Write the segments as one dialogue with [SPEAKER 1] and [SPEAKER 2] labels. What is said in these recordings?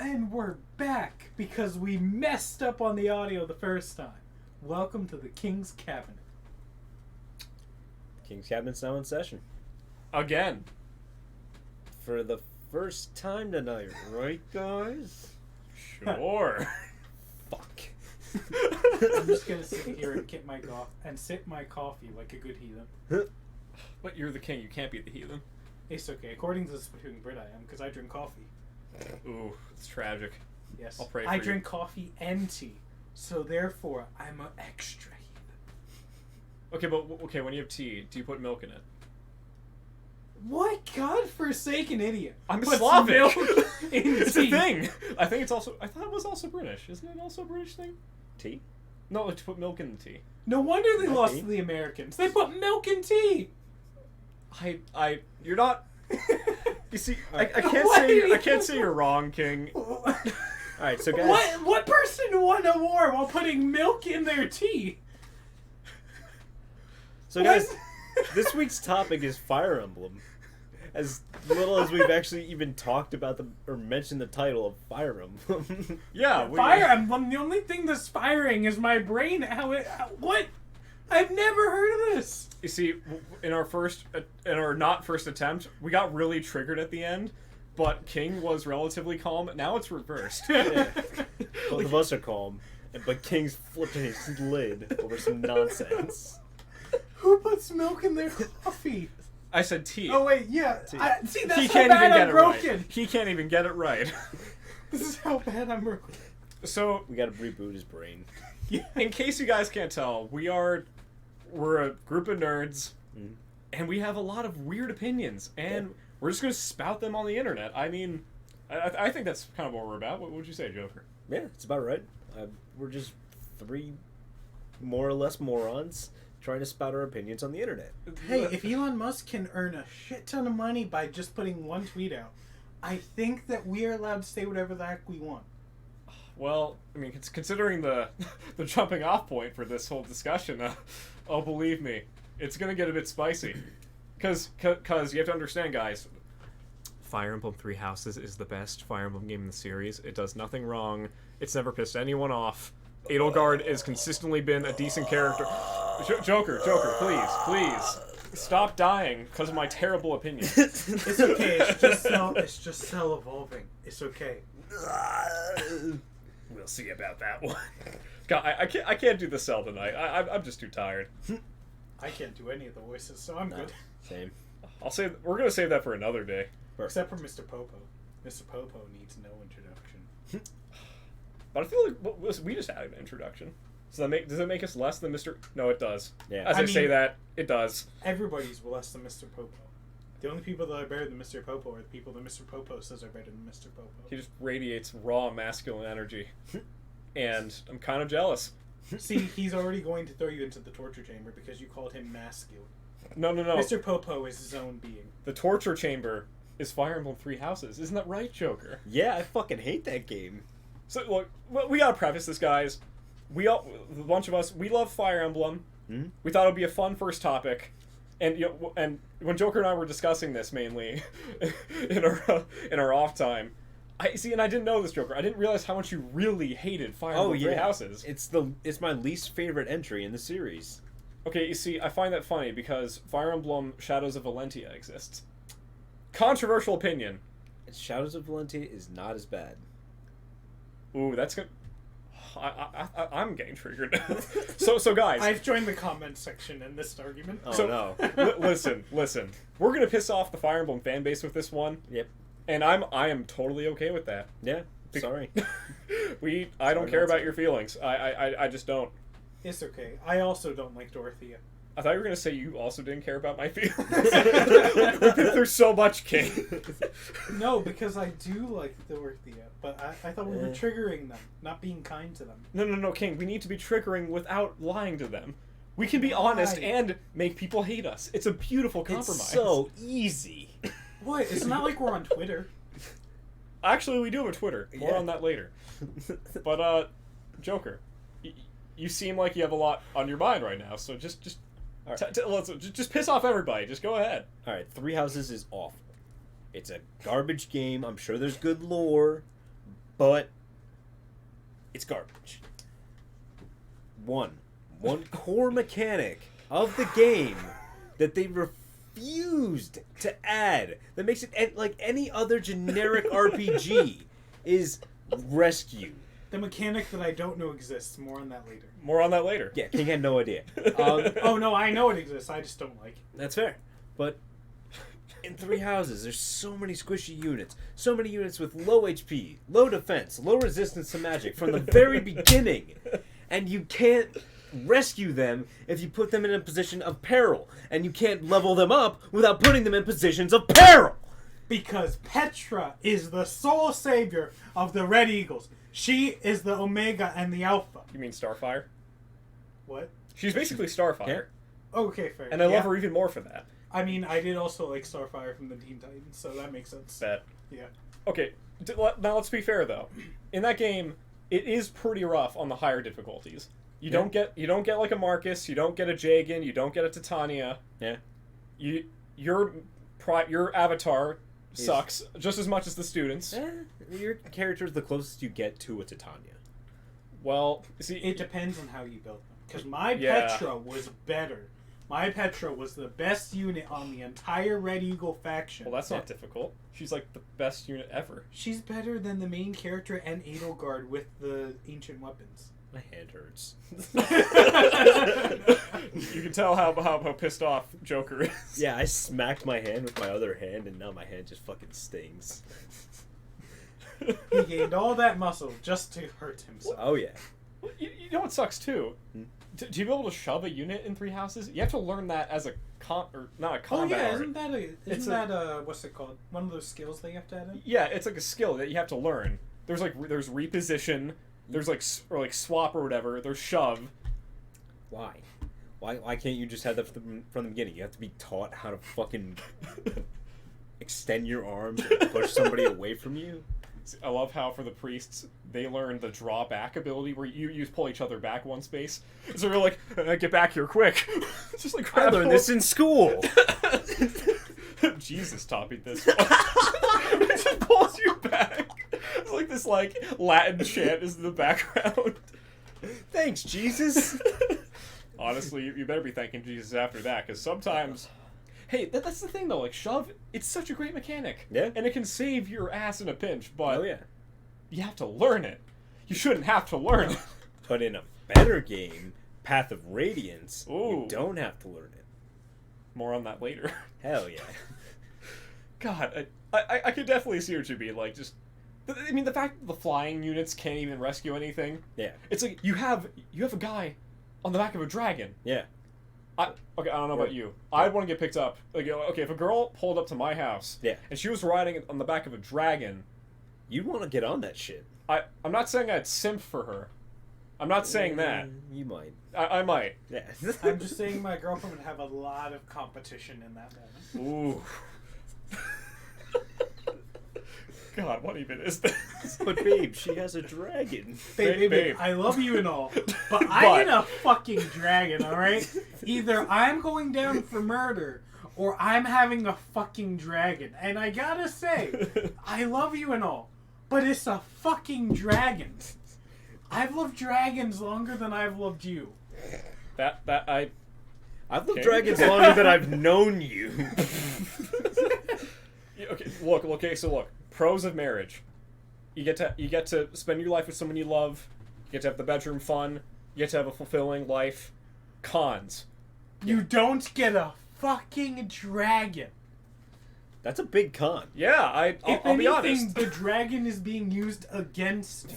[SPEAKER 1] And we're back because we messed up on the audio the first time. Welcome to the King's Cabinet.
[SPEAKER 2] King's Cabinet's now in session.
[SPEAKER 3] Again.
[SPEAKER 2] For the first time tonight, right, guys?
[SPEAKER 3] Sure.
[SPEAKER 2] Fuck.
[SPEAKER 1] I'm just gonna sit here and get my sip my coffee like a good heathen.
[SPEAKER 3] But you're the king, you can't be the heathen.
[SPEAKER 1] It's okay. According to the Spittoon Brit, I am, because I drink coffee.
[SPEAKER 3] Ooh, it's tragic.
[SPEAKER 1] Yes.
[SPEAKER 3] I'll pray for
[SPEAKER 1] I
[SPEAKER 3] you.
[SPEAKER 1] drink coffee and tea, so therefore I'm an extra heathen.
[SPEAKER 3] Okay, but when you have tea, do you put milk in it?
[SPEAKER 1] What godforsaken idiot?
[SPEAKER 3] I'm
[SPEAKER 1] puts
[SPEAKER 3] Slavic.
[SPEAKER 1] milk in
[SPEAKER 3] It's
[SPEAKER 1] tea?
[SPEAKER 3] a thing. I think it's also. I thought it was also British. Isn't it also a British thing?
[SPEAKER 2] Tea?
[SPEAKER 3] No, to put milk in the tea.
[SPEAKER 1] No wonder they
[SPEAKER 2] Not
[SPEAKER 1] lost
[SPEAKER 2] tea.
[SPEAKER 1] to the Americans. They put milk in tea.
[SPEAKER 3] You're not. You see, I
[SPEAKER 1] What?
[SPEAKER 3] can't say you're wrong, King.
[SPEAKER 2] Alright, so guys...
[SPEAKER 1] What person won a war while putting milk in their tea?
[SPEAKER 2] So guys, this week's topic is Fire Emblem. As little as we've actually even talked about or mentioned the title of Fire Emblem.
[SPEAKER 3] Yeah,
[SPEAKER 1] Fire Emblem. The only thing that's firing is my brain. What? I've never heard of this.
[SPEAKER 3] You see, in our not first attempt, we got really triggered at the end, but King was relatively calm. Now it's reversed.
[SPEAKER 2] Both of us are calm, but King's flipping his lid over some nonsense.
[SPEAKER 1] Who puts milk in their coffee?
[SPEAKER 3] I said tea.
[SPEAKER 1] Oh wait, yeah. See, that's
[SPEAKER 3] He
[SPEAKER 1] how
[SPEAKER 3] can't
[SPEAKER 1] bad
[SPEAKER 3] even get
[SPEAKER 1] I'm
[SPEAKER 3] it
[SPEAKER 1] broken.
[SPEAKER 3] right. He can't even get it right.
[SPEAKER 1] This is how bad I'm broken.
[SPEAKER 3] So,
[SPEAKER 2] We gotta reboot his brain.
[SPEAKER 3] in case you guys can't tell, we're a group of nerds, and we have a lot of weird opinions, and we're just gonna spout them on the internet. I mean, I think that's kind of what we're about. What would you say, Joker?
[SPEAKER 2] Yeah, it's about right. We're just three more or less morons trying to spout our opinions on the internet.
[SPEAKER 1] Hey, if Elon Musk can earn a shit ton of money by just putting one tweet out, I think that we are allowed to say whatever the heck we want.
[SPEAKER 3] Well, I mean, considering the the jumping off point for this whole discussion, oh, believe me, it's gonna get a bit spicy. Cause you have to understand, guys. Fire Emblem Three Houses is the best Fire Emblem game in the series. It does nothing wrong. It's never pissed anyone off. Edelgard has consistently been a decent character. Joker, please. Stop dying because of my terrible opinion.
[SPEAKER 1] It's okay. It's just cell evolving. It's okay.
[SPEAKER 3] We'll see about that one. God, I can't do the cell tonight. I'm just too tired.
[SPEAKER 1] I can't do any of the voices, so I'm good.
[SPEAKER 2] Same.
[SPEAKER 3] We're gonna save that for another day.
[SPEAKER 1] Except for Mr. Popo. Mr. Popo needs no introduction.
[SPEAKER 3] But I feel like we just had an introduction. So does it make us less than Mr. No, it does.
[SPEAKER 2] Yeah.
[SPEAKER 3] As I say that, it does.
[SPEAKER 1] Everybody's less than Mr. Popo. The only people that are better than Mr. Popo are the people that Mr. Popo says are better than Mr. Popo.
[SPEAKER 3] He just radiates raw masculine energy. And I'm kind of jealous.
[SPEAKER 1] See, he's already going to throw you into the torture chamber because you called him masculine.
[SPEAKER 3] No.
[SPEAKER 1] Mr. Popo is his own being.
[SPEAKER 3] The torture chamber is Fire Emblem Three Houses. Isn't that right, Joker?
[SPEAKER 2] Yeah, I fucking hate that game.
[SPEAKER 3] So, look, we gotta preface this, guys. A bunch of us, we love Fire Emblem.
[SPEAKER 2] Hmm?
[SPEAKER 3] We thought it would be a fun first topic. And and when Joker and I were discussing this mainly in our off time, I didn't know this, Joker. I didn't realize how much you really hated Fire Emblem Three Houses.
[SPEAKER 2] It's my least favorite entry in the series.
[SPEAKER 3] Okay, you see, I find that funny because Fire Emblem Shadows of Valentia exists. Controversial opinion.
[SPEAKER 2] Shadows of Valentia is not as bad.
[SPEAKER 3] Ooh, that's good. I'm getting triggered. so guys,
[SPEAKER 1] I've joined the comment section in this argument.
[SPEAKER 2] Oh no.
[SPEAKER 3] listen. We're gonna piss off the Fire Emblem fan base with this one.
[SPEAKER 2] Yep.
[SPEAKER 3] And I am totally okay with that.
[SPEAKER 2] Yeah. Sorry.
[SPEAKER 3] I don't care about your feelings. I just don't.
[SPEAKER 1] It's okay. I also don't like Dorothea.
[SPEAKER 3] I thought you were gonna say you also didn't care about my feelings. We've been through so much, King.
[SPEAKER 1] No, because I do like Dorothea, but I thought we were triggering them, not being kind to them.
[SPEAKER 3] No, King. We need to be triggering without lying to them. We can be honest and make people hate us. It's a beautiful compromise.
[SPEAKER 2] It's so easy.
[SPEAKER 1] What? It's not like we're on Twitter.
[SPEAKER 3] Actually, we do have a Twitter. More on that later. But, Joker, you seem like you have a lot on your mind right now, so just just piss off everybody. Just go ahead.
[SPEAKER 2] Alright, Three Houses is awful. It's a garbage game. I'm sure there's good lore, but it's garbage. One core mechanic of the game that they refused to add that makes it like any other generic RPG is rescue.
[SPEAKER 1] The mechanic that I don't know exists. More on that later.
[SPEAKER 3] More on that later.
[SPEAKER 2] Yeah, King had no idea.
[SPEAKER 1] Oh no, I know it exists. I just don't like it.
[SPEAKER 2] That's fair. But in Three Houses, there's so many squishy units. So many units with low HP, low defense, low resistance to magic from the very beginning. And you can't rescue them if you put them in a position of peril. And you can't level them up without putting them in positions of peril.
[SPEAKER 1] Because Petra is the sole savior of the Red Eagles. She is the Omega and the Alpha.
[SPEAKER 3] You mean Starfire?
[SPEAKER 1] What?
[SPEAKER 3] She's basically Starfire.
[SPEAKER 2] Yeah.
[SPEAKER 1] Okay, fair.
[SPEAKER 3] And I love her even more for that.
[SPEAKER 1] I mean, I did also like Starfire from the Teen Titans, so that makes sense.
[SPEAKER 3] Bet.
[SPEAKER 1] Yeah.
[SPEAKER 3] Okay, now let's be fair though. In that game, it is pretty rough on the higher difficulties. You don't get like a Marcus, you don't get a Jagan, you don't get a Titania.
[SPEAKER 2] Yeah.
[SPEAKER 3] Your avatar sucks just as much as the students.
[SPEAKER 2] Your character is the closest you get to a Titania.
[SPEAKER 3] Well, see,
[SPEAKER 1] It depends on how you build them. Because my
[SPEAKER 3] Yeah.
[SPEAKER 1] Petra was better. My Petra was the best unit on the entire Red Eagle faction.
[SPEAKER 3] well, that's not difficult. She's like the best unit ever.
[SPEAKER 1] She's better than the main character and Edelgard with the ancient weapons.
[SPEAKER 2] My hand hurts.
[SPEAKER 3] You can tell how pissed off Joker is.
[SPEAKER 2] Yeah, I smacked my hand with my other hand, and now my hand just fucking stings.
[SPEAKER 1] He gained all that muscle just to hurt himself.
[SPEAKER 2] Oh, yeah.
[SPEAKER 3] You know what sucks too?
[SPEAKER 2] Hmm?
[SPEAKER 3] To be able to shove a unit in Three Houses, you have to learn that as a not a
[SPEAKER 1] Oh
[SPEAKER 3] combat.
[SPEAKER 1] yeah,
[SPEAKER 3] art.
[SPEAKER 1] isn't that a what's it called? One of those skills they have to add in?
[SPEAKER 3] Yeah, it's like a skill that you have to learn. There's there's reposition, there's or swap or whatever. There's shove.
[SPEAKER 2] Why? Why can't you just have that from the beginning? You have to be taught how to fucking extend your arms and push somebody away from you?
[SPEAKER 3] I love how for the priests they learn the draw back ability where you pull each other back one space. So they're like, get back here quick. It's just like
[SPEAKER 2] I learned this in school.
[SPEAKER 3] Jesus copied this one. It just pulls you back. It's like this Latin chant is in the background.
[SPEAKER 2] Thanks, Jesus.
[SPEAKER 3] Honestly, you better be thanking Jesus after that, because sometimes... Hey, that's the thing, though. Like, shove, it's such a great mechanic.
[SPEAKER 2] Yeah.
[SPEAKER 3] And it can save your ass in a pinch, but
[SPEAKER 2] Oh, yeah.
[SPEAKER 3] you have to learn it. You shouldn't have to learn it.
[SPEAKER 2] But in a better game, Path of Radiance,
[SPEAKER 3] Ooh.
[SPEAKER 2] you don't have to learn it.
[SPEAKER 3] More on that later.
[SPEAKER 2] Hell yeah.
[SPEAKER 3] God, I could definitely see what you mean. Like, just... I mean, the fact that the flying units can't even rescue anything.
[SPEAKER 2] Yeah.
[SPEAKER 3] It's like, you have a guy on the back of a dragon.
[SPEAKER 2] Yeah.
[SPEAKER 3] Okay, I don't know about you. I'd want to get picked up. Like, okay, if a girl pulled up to my house,
[SPEAKER 2] Yeah.
[SPEAKER 3] and she was riding on the back of a dragon,
[SPEAKER 2] You'd want to get on that shit.
[SPEAKER 3] I'm not saying I'd simp for her. I'm not saying that.
[SPEAKER 2] You might.
[SPEAKER 3] I might.
[SPEAKER 2] Yeah.
[SPEAKER 1] I'm just saying my girlfriend would have a lot of competition in that moment.
[SPEAKER 3] Ooh. God, what even is this?
[SPEAKER 2] But babe, she has a dragon.
[SPEAKER 1] Babe, I love you and all, but I'm a fucking dragon, alright? Either I'm going down for murder, or I'm having a fucking dragon. And I gotta say, I love you and all, but it's a fucking dragon. I've loved dragons longer than I've loved you.
[SPEAKER 3] I've
[SPEAKER 2] I've loved
[SPEAKER 3] Okay.
[SPEAKER 2] dragons longer than I've known you.
[SPEAKER 3] Okay, look. Pros of marriage. You get to spend your life with someone you love. You get to have the bedroom fun. You get to have a fulfilling life. Cons.
[SPEAKER 1] You don't get a fucking dragon.
[SPEAKER 2] That's a big con.
[SPEAKER 3] Yeah, I'll be
[SPEAKER 1] anything,
[SPEAKER 3] honest.
[SPEAKER 1] the dragon is being used against you.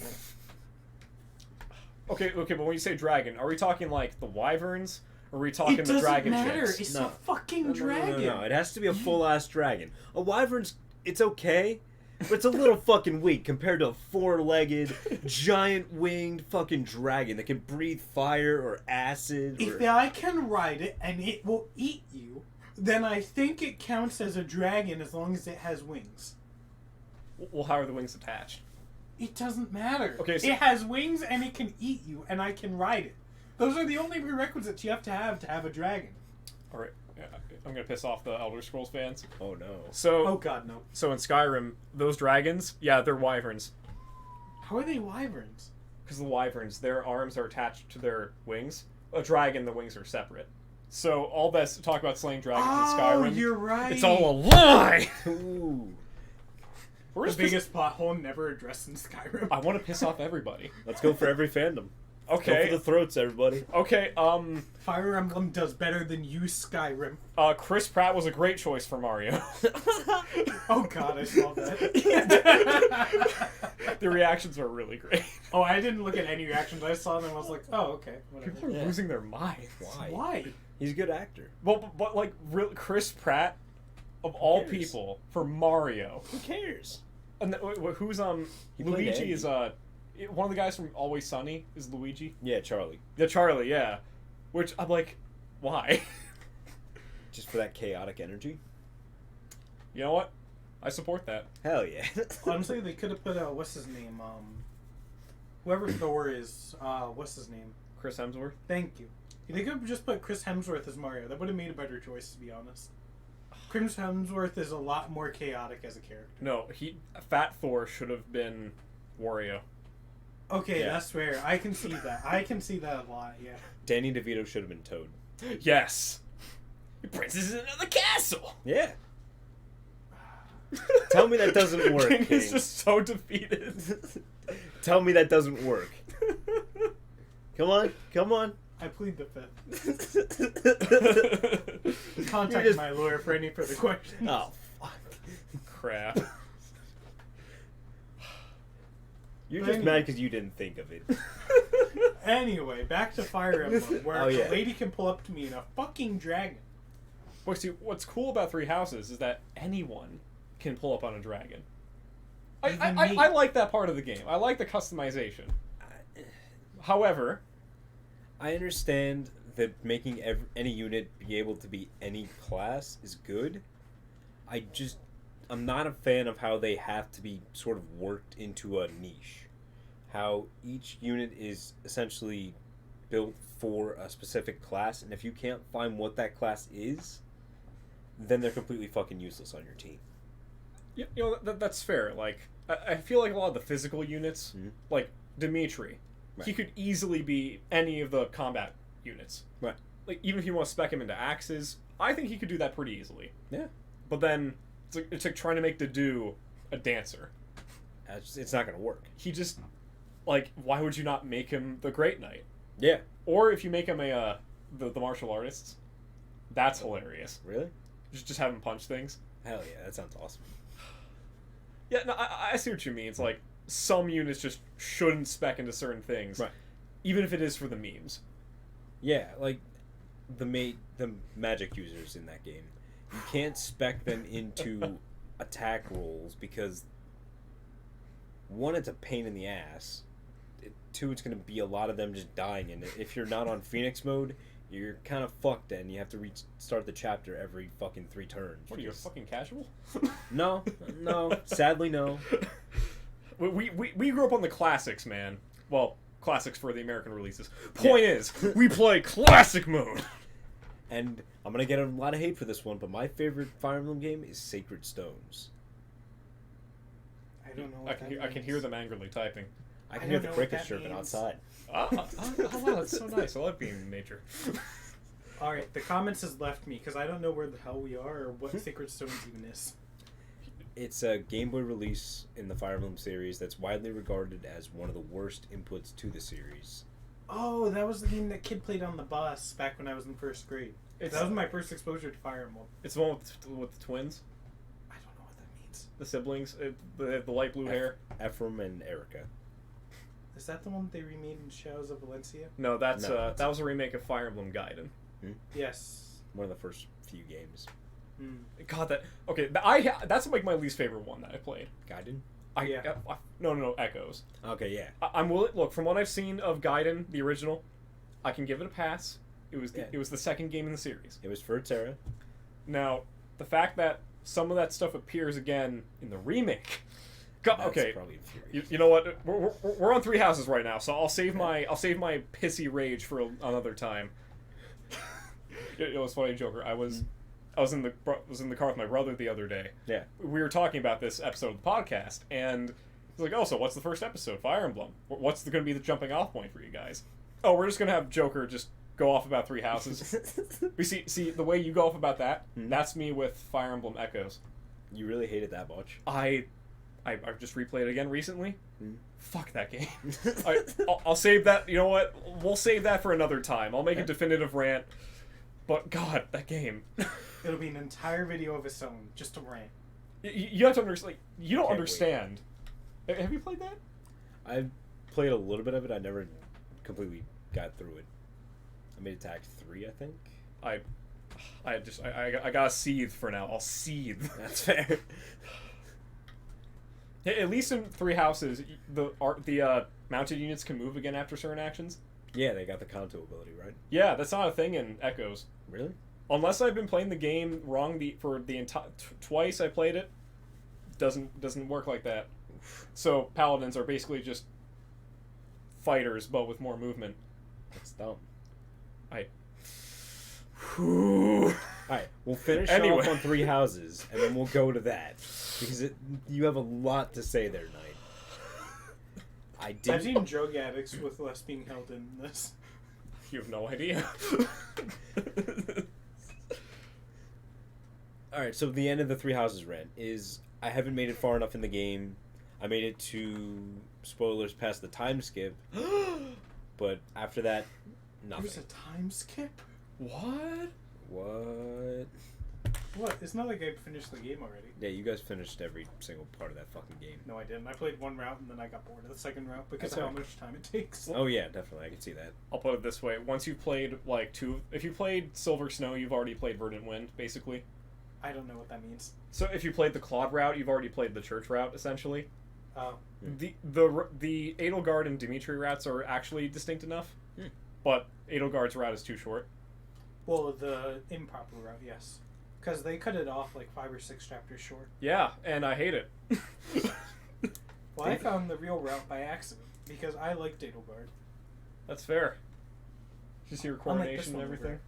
[SPEAKER 3] Okay, but when you say dragon, are we talking like the wyverns? Or are we talking
[SPEAKER 1] It
[SPEAKER 3] the
[SPEAKER 1] doesn't
[SPEAKER 3] dragon
[SPEAKER 1] matter.
[SPEAKER 3] chicks?
[SPEAKER 1] It's
[SPEAKER 2] No.
[SPEAKER 1] a fucking
[SPEAKER 2] No,
[SPEAKER 1] dragon.
[SPEAKER 2] it has to be a full-ass dragon. A wyvern's, it's okay, but it's a little fucking weak compared to a four-legged, giant-winged fucking dragon that can breathe fire or acid.
[SPEAKER 1] If
[SPEAKER 2] Or...
[SPEAKER 1] I can ride it and it will eat you, then I think it counts as a dragon as long as it has wings.
[SPEAKER 3] Well, how are the wings attached?
[SPEAKER 1] It doesn't matter.
[SPEAKER 3] Okay, so-
[SPEAKER 1] it has wings and it can eat you, and I can ride it. Those are the only prerequisites you have to have a dragon.
[SPEAKER 3] All right, I'm gonna piss off the Elder Scrolls fans.
[SPEAKER 2] Oh no.
[SPEAKER 3] So,
[SPEAKER 1] Oh god, no.
[SPEAKER 3] so in Skyrim, those dragons, yeah, they're wyverns.
[SPEAKER 1] How are they wyverns?
[SPEAKER 3] Because the wyverns, their arms are attached to their wings. A dragon, the wings are separate. So all this talk about slaying dragons in Skyrim,
[SPEAKER 1] you're right.
[SPEAKER 3] it's all a lie.
[SPEAKER 2] Ooh.
[SPEAKER 3] We're
[SPEAKER 1] The
[SPEAKER 3] just
[SPEAKER 1] biggest plot hole never addressed in Skyrim.
[SPEAKER 3] I want to piss off everybody.
[SPEAKER 2] Let's go for every fandom.
[SPEAKER 3] Okay.
[SPEAKER 2] Go for the throats, everybody.
[SPEAKER 3] Okay.
[SPEAKER 1] Fire Emblem does better than you, Skyrim.
[SPEAKER 3] Chris Pratt was a great choice for Mario.
[SPEAKER 1] Oh God, I saw that.
[SPEAKER 3] The reactions are really great.
[SPEAKER 1] Oh, I didn't look at any reactions. I saw them and I was like, oh, okay, whatever.
[SPEAKER 3] People are losing their minds.
[SPEAKER 2] Why? He's a good actor.
[SPEAKER 3] Well, but like, Chris Pratt, of all
[SPEAKER 2] cares?
[SPEAKER 3] people, for Mario.
[SPEAKER 2] Who cares?
[SPEAKER 3] And who's
[SPEAKER 2] He played
[SPEAKER 3] Luigi
[SPEAKER 2] Andy.
[SPEAKER 3] is one of the guys from Always Sunny is Luigi.
[SPEAKER 2] Yeah, Charlie.
[SPEAKER 3] Yeah, Charlie. Yeah, which I'm like, why?
[SPEAKER 2] Just for that chaotic energy?
[SPEAKER 3] You know what? I support that.
[SPEAKER 2] Hell yeah.
[SPEAKER 1] Honestly, they could have put what's his name? Whoever Thor is, what's his name?
[SPEAKER 3] Chris Hemsworth.
[SPEAKER 1] Thank you. They could have just put Chris Hemsworth as Mario. That would have made a better choice, to be honest. Chris Hemsworth is a lot more chaotic as a character.
[SPEAKER 3] No, Fat Thor should have been Wario.
[SPEAKER 1] Okay,
[SPEAKER 2] Yeah.
[SPEAKER 1] that's fair. I can see that. I can see that a lot, yeah.
[SPEAKER 2] Danny DeVito should have been Toad.
[SPEAKER 3] Yes. The princess is in another castle.
[SPEAKER 2] Yeah. Tell me that doesn't work,
[SPEAKER 3] King is
[SPEAKER 2] King.
[SPEAKER 3] just so defeated.
[SPEAKER 2] Tell me that doesn't work. Come on. Come on.
[SPEAKER 1] I plead the fifth.
[SPEAKER 2] You're
[SPEAKER 1] Contact
[SPEAKER 2] just-
[SPEAKER 1] my lawyer for any further questions.
[SPEAKER 2] Oh, fuck.
[SPEAKER 3] Crap.
[SPEAKER 2] You're
[SPEAKER 1] But
[SPEAKER 2] just
[SPEAKER 1] anyway.
[SPEAKER 2] mad because you didn't think of it.
[SPEAKER 1] Anyway, back to Fire Emblem, where
[SPEAKER 2] Oh, yeah.
[SPEAKER 1] a lady can pull up to me in a fucking dragon.
[SPEAKER 3] Well, see, what's cool about Three Houses is that anyone can pull up on a dragon.
[SPEAKER 1] Even me.
[SPEAKER 3] I like that part of the game. I like the customization. However,
[SPEAKER 2] I understand that making any unit be able to be any class is good. I'm not a fan of how they have to be sort of worked into a niche. How each unit is essentially built for a specific class, and if you can't find what that class is, then they're completely fucking useless on your team.
[SPEAKER 3] you know that's fair. Like I feel like a lot of the physical units,
[SPEAKER 2] Mhm.
[SPEAKER 3] like Dimitri,
[SPEAKER 2] Right.
[SPEAKER 3] he could easily be any of the combat units.
[SPEAKER 2] Right.
[SPEAKER 3] Like even if you want to spec him into axes, I think he could do that pretty easily.
[SPEAKER 2] Yeah.
[SPEAKER 3] But then it's like trying to make Dedu a dancer.
[SPEAKER 2] It's not going to work.
[SPEAKER 3] He just like why would you not make him the Great Knight?
[SPEAKER 2] Yeah.
[SPEAKER 3] Or if you make him the martial artists, that's hilarious.
[SPEAKER 2] Really?
[SPEAKER 3] Just have him punch things.
[SPEAKER 2] Hell yeah, that sounds awesome.
[SPEAKER 3] Yeah, no, I see what you mean. It's like some units just shouldn't spec into certain things,
[SPEAKER 2] Right.
[SPEAKER 3] even if it is for the memes.
[SPEAKER 2] Yeah, like the magic users in that game. You can't spec them into attack rolls because one, it's a pain in the ass. Two, it's going to be a lot of them just dying, and if you're not on Phoenix mode, you're kind of fucked, and you have to restart the chapter every fucking 3 turns.
[SPEAKER 3] What are you, a fucking casual?
[SPEAKER 2] No, sadly no.
[SPEAKER 3] We grew up on the classics, man. Well, classics for the American releases. Point is, we play classic mode.
[SPEAKER 2] And I'm gonna get a lot of hate for this one, but my favorite Fire Emblem game is Sacred Stones.
[SPEAKER 1] I don't know what
[SPEAKER 3] I can hear them angrily typing.
[SPEAKER 2] I can
[SPEAKER 1] I
[SPEAKER 2] hear
[SPEAKER 1] don't
[SPEAKER 2] the
[SPEAKER 1] know what
[SPEAKER 2] crickets
[SPEAKER 1] that
[SPEAKER 2] chirping
[SPEAKER 1] means.
[SPEAKER 2] outside.
[SPEAKER 3] Oh, wow, that's so nice. I love being in nature.
[SPEAKER 1] Alright, the comments has left me because I don't know where the hell we are or what Sacred Stones even is.
[SPEAKER 2] It's a Game Boy release in the Fire Emblem series that's widely regarded as one of the worst inputs to the series.
[SPEAKER 1] Oh, that was the game that kid played on the bus back when I was in first grade.
[SPEAKER 3] It's-
[SPEAKER 1] That was my first exposure to Fire Emblem.
[SPEAKER 3] It's the one with the twins,
[SPEAKER 1] I don't know what that means.
[SPEAKER 3] the siblings, the light blue hair.
[SPEAKER 2] Ephraim and Erica.
[SPEAKER 1] Is that the one they remade in Shadows of Valencia?
[SPEAKER 3] No, that's
[SPEAKER 2] No.
[SPEAKER 3] that was a remake of Fire Emblem Gaiden.
[SPEAKER 1] Yes.
[SPEAKER 2] One of the first few games.
[SPEAKER 1] Hmm.
[SPEAKER 3] God, that's like my least favorite one that I played.
[SPEAKER 2] Gaiden?
[SPEAKER 1] Yeah.
[SPEAKER 3] No, Echoes.
[SPEAKER 2] Okay, yeah.
[SPEAKER 3] I'm willing. Look, from what I've seen of Gaiden, the original, I can give it a pass. It was
[SPEAKER 2] Yeah.
[SPEAKER 3] it was the second game in the series.
[SPEAKER 2] It was for its era.
[SPEAKER 3] Now, the fact that some of that stuff appears again in the remake. God,
[SPEAKER 2] That's
[SPEAKER 3] okay,
[SPEAKER 2] probably infuriating.
[SPEAKER 3] you know what? We're on Three Houses right now, so I'll save my pissy rage for another time. It was funny, Joker. I was in the car with my brother the other day.
[SPEAKER 2] Yeah.
[SPEAKER 3] We were talking about this episode of the podcast, and It's like, oh, so what's the first episode? Fire Emblem. What's going to be the jumping off point for you guys? Oh, we're just going to have Joker just go off about 3 houses. We see the way you go off about that. That's me with Fire Emblem Echoes.
[SPEAKER 2] You really hate it that much?
[SPEAKER 3] I've just replayed it again recently. Fuck that game. I'll save that. You know what? We'll save that for another time. I'll make a definitive rant. But God, that game.
[SPEAKER 1] It'll be an entire video of its own, just a rant.
[SPEAKER 3] You have to understand. Like, you don't
[SPEAKER 2] Can't
[SPEAKER 3] understand. Have you played that?
[SPEAKER 2] I played a little bit of it. I never completely got through it. I made it to Act 3, I think.
[SPEAKER 3] I gotta seethe for now. I'll seethe.
[SPEAKER 2] That's fair.
[SPEAKER 3] At least in 3 houses, the mounted units can move again after certain actions.
[SPEAKER 2] Yeah, they got the Kanto ability, right?
[SPEAKER 3] Yeah, that's not a thing in Echoes.
[SPEAKER 2] Really?
[SPEAKER 3] Unless I've been playing the game wrong for the entire twice I played it, doesn't work like that. So paladins are basically just fighters, but with more movement.
[SPEAKER 2] That's dumb. Alright, we'll finish off on 3 houses, and then we'll go to that. Because you have a lot to say there, Knight.
[SPEAKER 1] I've seen drug addicts with less being held in this.
[SPEAKER 3] You have no idea.
[SPEAKER 2] Alright, so the end of the 3 houses rant is I haven't made it far enough in the game. I made it to, spoilers, past the time skip. But after that, nothing.
[SPEAKER 1] There's a time skip?
[SPEAKER 3] What?
[SPEAKER 2] What?
[SPEAKER 1] What? It's not like I finished the game already.
[SPEAKER 2] Yeah, you guys finished every single part of that fucking game.
[SPEAKER 1] No, I didn't. I played one route and then I got bored of the second route because of how much time it takes.
[SPEAKER 2] Oh yeah, definitely. I can see that.
[SPEAKER 3] I'll put it this way: once you've played if you played Silver Snow, you've already played Verdant Wind, basically.
[SPEAKER 1] I don't know what that means.
[SPEAKER 3] So if you played the Claude route, you've already played the Church route, essentially.
[SPEAKER 1] Oh.
[SPEAKER 3] The Edelgard and Dimitri routes are actually distinct enough, but Edelgard's route is too short.
[SPEAKER 1] Well, the improper route, yes. Because they cut it off like 5 or 6 chapters short.
[SPEAKER 3] Yeah, and I hate it.
[SPEAKER 1] Well, I found the real route by accident because I liked Edelgard.
[SPEAKER 3] That's fair. Did you see your coronation and everything?
[SPEAKER 1] Over.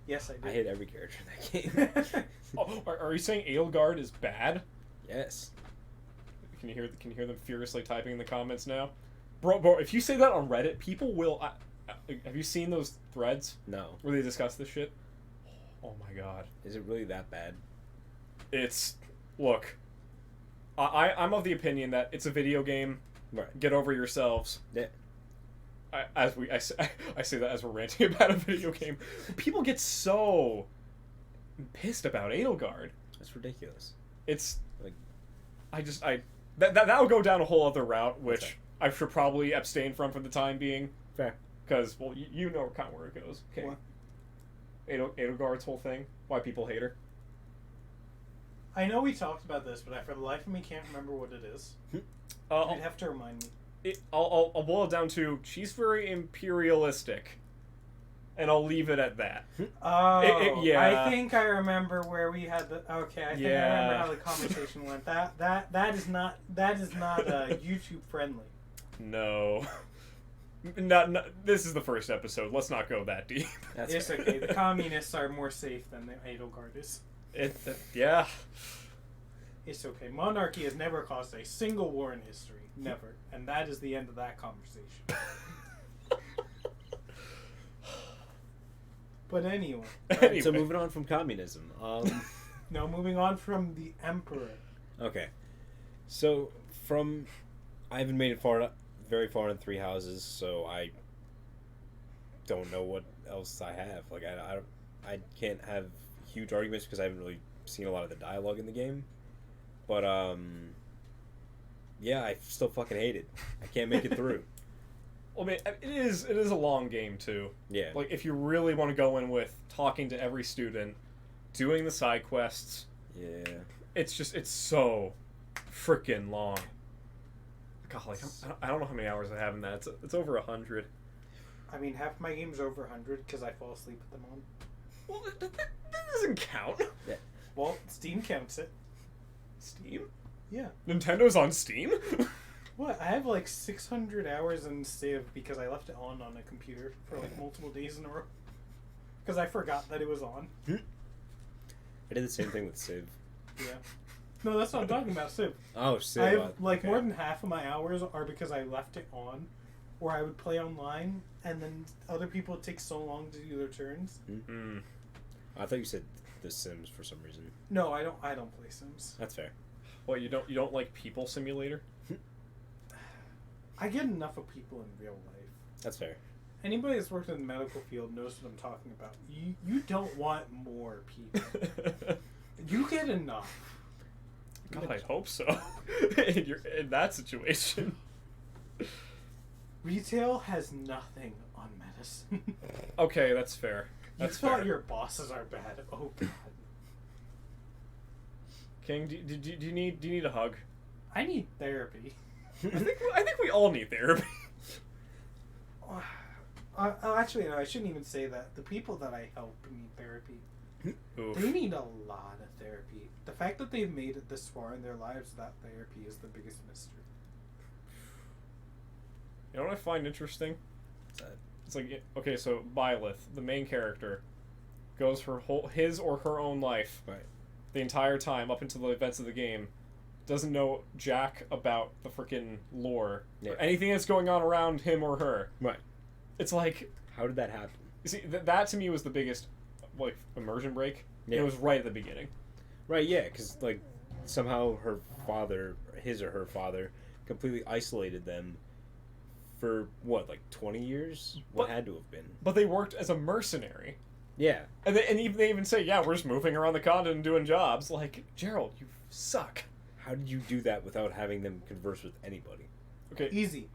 [SPEAKER 1] Yes, I did.
[SPEAKER 2] I hate every character in that game.
[SPEAKER 3] Oh, are you saying Edelgard is bad?
[SPEAKER 2] Yes.
[SPEAKER 3] Can you hear them furiously typing in the comments now? Bro, if you say that on Reddit, people will... have you seen those threads?
[SPEAKER 2] No.
[SPEAKER 3] Where they discuss this shit? Oh my god.
[SPEAKER 2] Is it really that bad?
[SPEAKER 3] It's... Look. I'm of the opinion that it's a video game.
[SPEAKER 2] Right.
[SPEAKER 3] Get over yourselves.
[SPEAKER 2] Yeah.
[SPEAKER 3] I say that as we're ranting about a video game. People get so pissed about Edelgard.
[SPEAKER 2] That's ridiculous.
[SPEAKER 3] It's...
[SPEAKER 2] Like...
[SPEAKER 3] That'll go down a whole other route, which I should probably abstain from for the time being.
[SPEAKER 2] Fair.
[SPEAKER 3] Because, well, you know kind of where it goes. Okay.
[SPEAKER 1] What?
[SPEAKER 3] Edelgard's whole thing. Why people hate her.
[SPEAKER 1] I know we talked about this, but I for the life of me can't remember what it is. You'd have to remind me.
[SPEAKER 3] I'll boil it down to she's very imperialistic. And I'll leave it at that.
[SPEAKER 1] Oh,
[SPEAKER 3] yeah.
[SPEAKER 1] I think I remember where we had the. Okay, I think I remember how the conversation went. That is not YouTube friendly.
[SPEAKER 3] No. Not. This is the first episode. Let's not go that deep.
[SPEAKER 1] It's okay. The communists are more safe than the Edelgard is.
[SPEAKER 3] Yeah.
[SPEAKER 1] It's okay. Monarchy has never caused a single war in history. Never. And that is the end of that conversation. But anyway.
[SPEAKER 2] So moving on from communism.
[SPEAKER 1] No, moving on from the Emperor.
[SPEAKER 2] Okay. So I haven't made it very far in 3 houses, so I don't know what else I have. Like I can't have huge arguments because I haven't really seen a lot of the dialogue in the game. But yeah, I still fucking hate it. I can't make it through.
[SPEAKER 3] Well, I mean, it is a long game too.
[SPEAKER 2] Yeah.
[SPEAKER 3] Like if you really want to go in with talking to every student, doing the side quests.
[SPEAKER 2] Yeah.
[SPEAKER 3] It's so freaking long. God, like I don't know how many hours I have in that. It's over 100.
[SPEAKER 1] I mean, half my game's over 100 because I fall asleep at them on.
[SPEAKER 3] Well, that doesn't count.
[SPEAKER 2] Yeah.
[SPEAKER 1] Well, Steam counts it.
[SPEAKER 3] Steam?
[SPEAKER 1] Yeah.
[SPEAKER 3] Nintendo's on Steam?
[SPEAKER 1] What? I have like 600 hours in Civ because I left it on a computer for like multiple days in a row. Because I forgot that it was on.
[SPEAKER 2] I did the same thing with Civ.
[SPEAKER 1] Yeah. No, that's what I'm talking about, Civ.
[SPEAKER 2] Oh, Civ.
[SPEAKER 1] I have, like,
[SPEAKER 2] okay.
[SPEAKER 1] more than half of my hours are because I left it on, or I would play online, and then other people take so long to do their turns.
[SPEAKER 3] Mm.
[SPEAKER 2] I thought you said The Sims for some reason.
[SPEAKER 1] No, I don't play Sims.
[SPEAKER 2] That's fair.
[SPEAKER 3] What, you don't like People Simulator?
[SPEAKER 1] I get enough of people in real life.
[SPEAKER 2] That's fair.
[SPEAKER 1] Anybody that's worked in the medical field knows what I'm talking about. You don't want more people. You get enough.
[SPEAKER 3] God, I hope so. in that situation.
[SPEAKER 1] Retail has nothing on medicine.
[SPEAKER 3] Okay, that's fair. That's
[SPEAKER 1] you thought
[SPEAKER 3] fair.
[SPEAKER 1] your bosses are bad. Oh god.
[SPEAKER 3] King, do you need a hug?
[SPEAKER 1] I need therapy.
[SPEAKER 3] I think we all need therapy.
[SPEAKER 1] Actually, no, I shouldn't even say that. The people that I help need therapy.
[SPEAKER 3] Oof.
[SPEAKER 1] They need a lot of therapy. The fact that they've made it this far in their lives without therapy is the biggest mystery.
[SPEAKER 3] You know what I find interesting? It's like, okay, so Byleth, the main character, goes her his or her own life the entire time up until the events of the game, doesn't know jack about the freaking lore or anything that's going on around him or her.
[SPEAKER 2] Right.
[SPEAKER 3] It's like,
[SPEAKER 2] how did that happen?
[SPEAKER 3] You see, that to me was the biggest, like, immersion break.
[SPEAKER 2] Yeah.
[SPEAKER 3] It was right at the beginning.
[SPEAKER 2] Right, yeah, because, like, somehow her father, his or her father, completely isolated them for, what, like 20 years? What had to have been.
[SPEAKER 3] But they worked as a mercenary.
[SPEAKER 2] Yeah.
[SPEAKER 3] And they even say, yeah, we're just moving around the continent and doing jobs. Like, Gerald, you suck.
[SPEAKER 2] How did you do that without having them converse with anybody?
[SPEAKER 3] Okay.
[SPEAKER 1] Easy.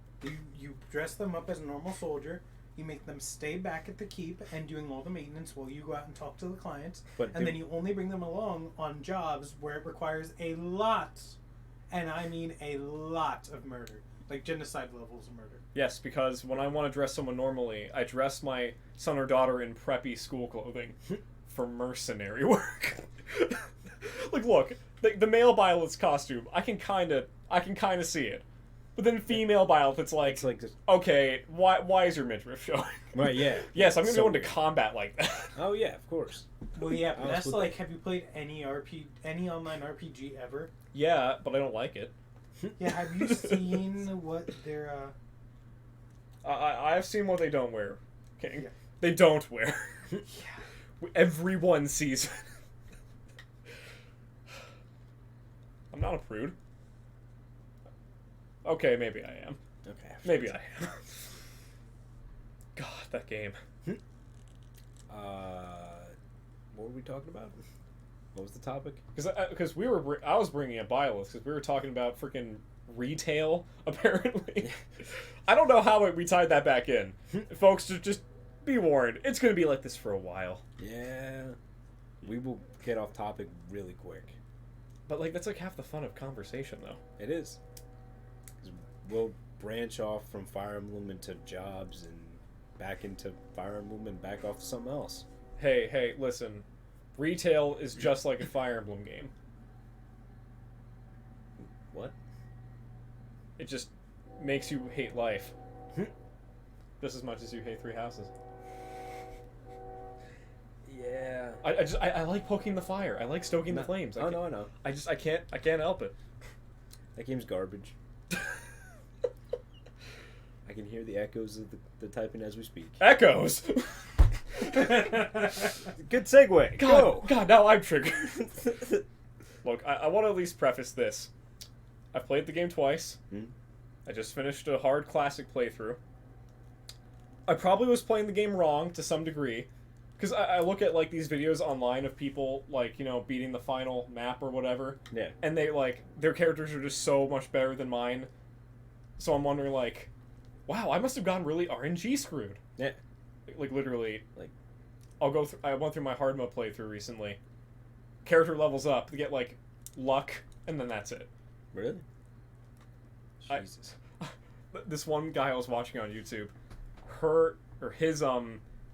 [SPEAKER 1] You dress them up as a normal soldier. You make them stay back at the keep and doing all the maintenance while you go out and talk to the clients. And then you only bring them along on jobs where it requires a lot, and I mean a lot of murder. Like genocide levels of murder.
[SPEAKER 3] Yes, because when I want to dress someone normally, I dress my son or daughter in preppy school clothing for mercenary work. Like, look, the male Byleth's costume, I can kind of see it. But then female Byleth, it's like this. Okay, why is your midriff showing?
[SPEAKER 2] Right, yeah.
[SPEAKER 3] Yes, I'm going to go into combat like that.
[SPEAKER 2] Oh, yeah, of course.
[SPEAKER 1] Well, yeah, but that's like, have you played any online RPG ever?
[SPEAKER 3] Yeah, but I don't like it.
[SPEAKER 1] Yeah, have you seen what their,
[SPEAKER 3] I've seen what they don't wear, King.
[SPEAKER 1] Yeah.
[SPEAKER 3] They don't wear.
[SPEAKER 1] Yeah.
[SPEAKER 3] Everyone sees it. I'm not a prude. Okay, maybe I am.
[SPEAKER 2] Okay.
[SPEAKER 3] Maybe I am. God, that game.
[SPEAKER 2] What were we talking about? What was the topic?
[SPEAKER 3] Because I was bringing up Byleth because we were talking about freaking retail. Apparently, I don't know how we tied that back in. Folks, just be warned. It's going to be like this for a while.
[SPEAKER 2] Yeah, we will get off topic really quick.
[SPEAKER 3] But like that's like half the fun of conversation, though.
[SPEAKER 2] It is. We'll branch off from Fire Emblem into jobs and back into Fire Emblem and back off to something else.
[SPEAKER 3] Hey, listen. Retail is just like a Fire Emblem game.
[SPEAKER 2] What?
[SPEAKER 3] It just makes you hate life. Just as much as you hate Three Houses.
[SPEAKER 2] Yeah.
[SPEAKER 3] I like poking the fire. I like stoking the flames.
[SPEAKER 2] I know.
[SPEAKER 3] I can't help it.
[SPEAKER 2] That game's garbage. I can hear the echoes of the typing as we speak.
[SPEAKER 3] Echoes.
[SPEAKER 2] Good segue.
[SPEAKER 3] God, now I'm triggered. Look, I want to at least preface this. I've played the game twice. I just finished a hard classic playthrough. I probably was playing the game wrong to some degree. Because I look at, like, these videos online of people, like, you know, beating the final map or whatever.
[SPEAKER 2] Yeah.
[SPEAKER 3] And they, like, their characters are just so much better than mine. So I'm wondering, like, wow, I must have gotten really RNG screwed.
[SPEAKER 2] Yeah.
[SPEAKER 3] Like, literally, like, I went through my hard mode playthrough recently. Character levels up, to get, like, luck, and then that's it.
[SPEAKER 2] Really? Jesus.
[SPEAKER 3] This one guy I was watching on YouTube,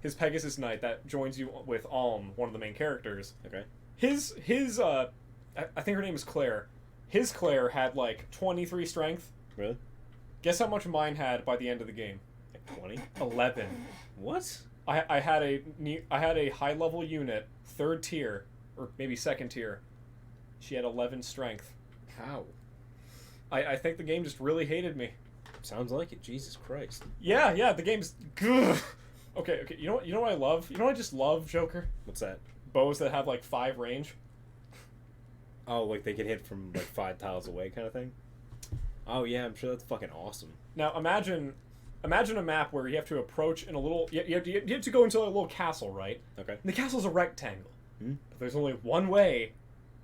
[SPEAKER 3] his Pegasus Knight that joins you with Alm, one of the main characters.
[SPEAKER 2] Okay.
[SPEAKER 3] I think her name is Claire. His Claire had, like, 23 strength.
[SPEAKER 2] Really?
[SPEAKER 3] Guess how much mine had by the end of the game?
[SPEAKER 2] Like 20?
[SPEAKER 3] 11.
[SPEAKER 2] What?
[SPEAKER 3] I had a high level unit, 3rd tier, or maybe 2nd tier, She had 11 strength.
[SPEAKER 2] How?
[SPEAKER 3] I think the game just really hated me.
[SPEAKER 2] Sounds like it. Jesus Christ.
[SPEAKER 3] Yeah, the game's good. Okay. You know what I love? You know what I just love, Joker?
[SPEAKER 2] What's that?
[SPEAKER 3] Bows that have like 5 range.
[SPEAKER 2] Oh, like they can hit from like 5 tiles away, kind of thing. Oh yeah, I'm sure that's fucking awesome.
[SPEAKER 3] Now imagine a map where you have to approach in a little. You have to go into a little castle, right?
[SPEAKER 2] Okay.
[SPEAKER 3] And the castle's a rectangle.
[SPEAKER 2] Hmm?
[SPEAKER 3] But there's only one way.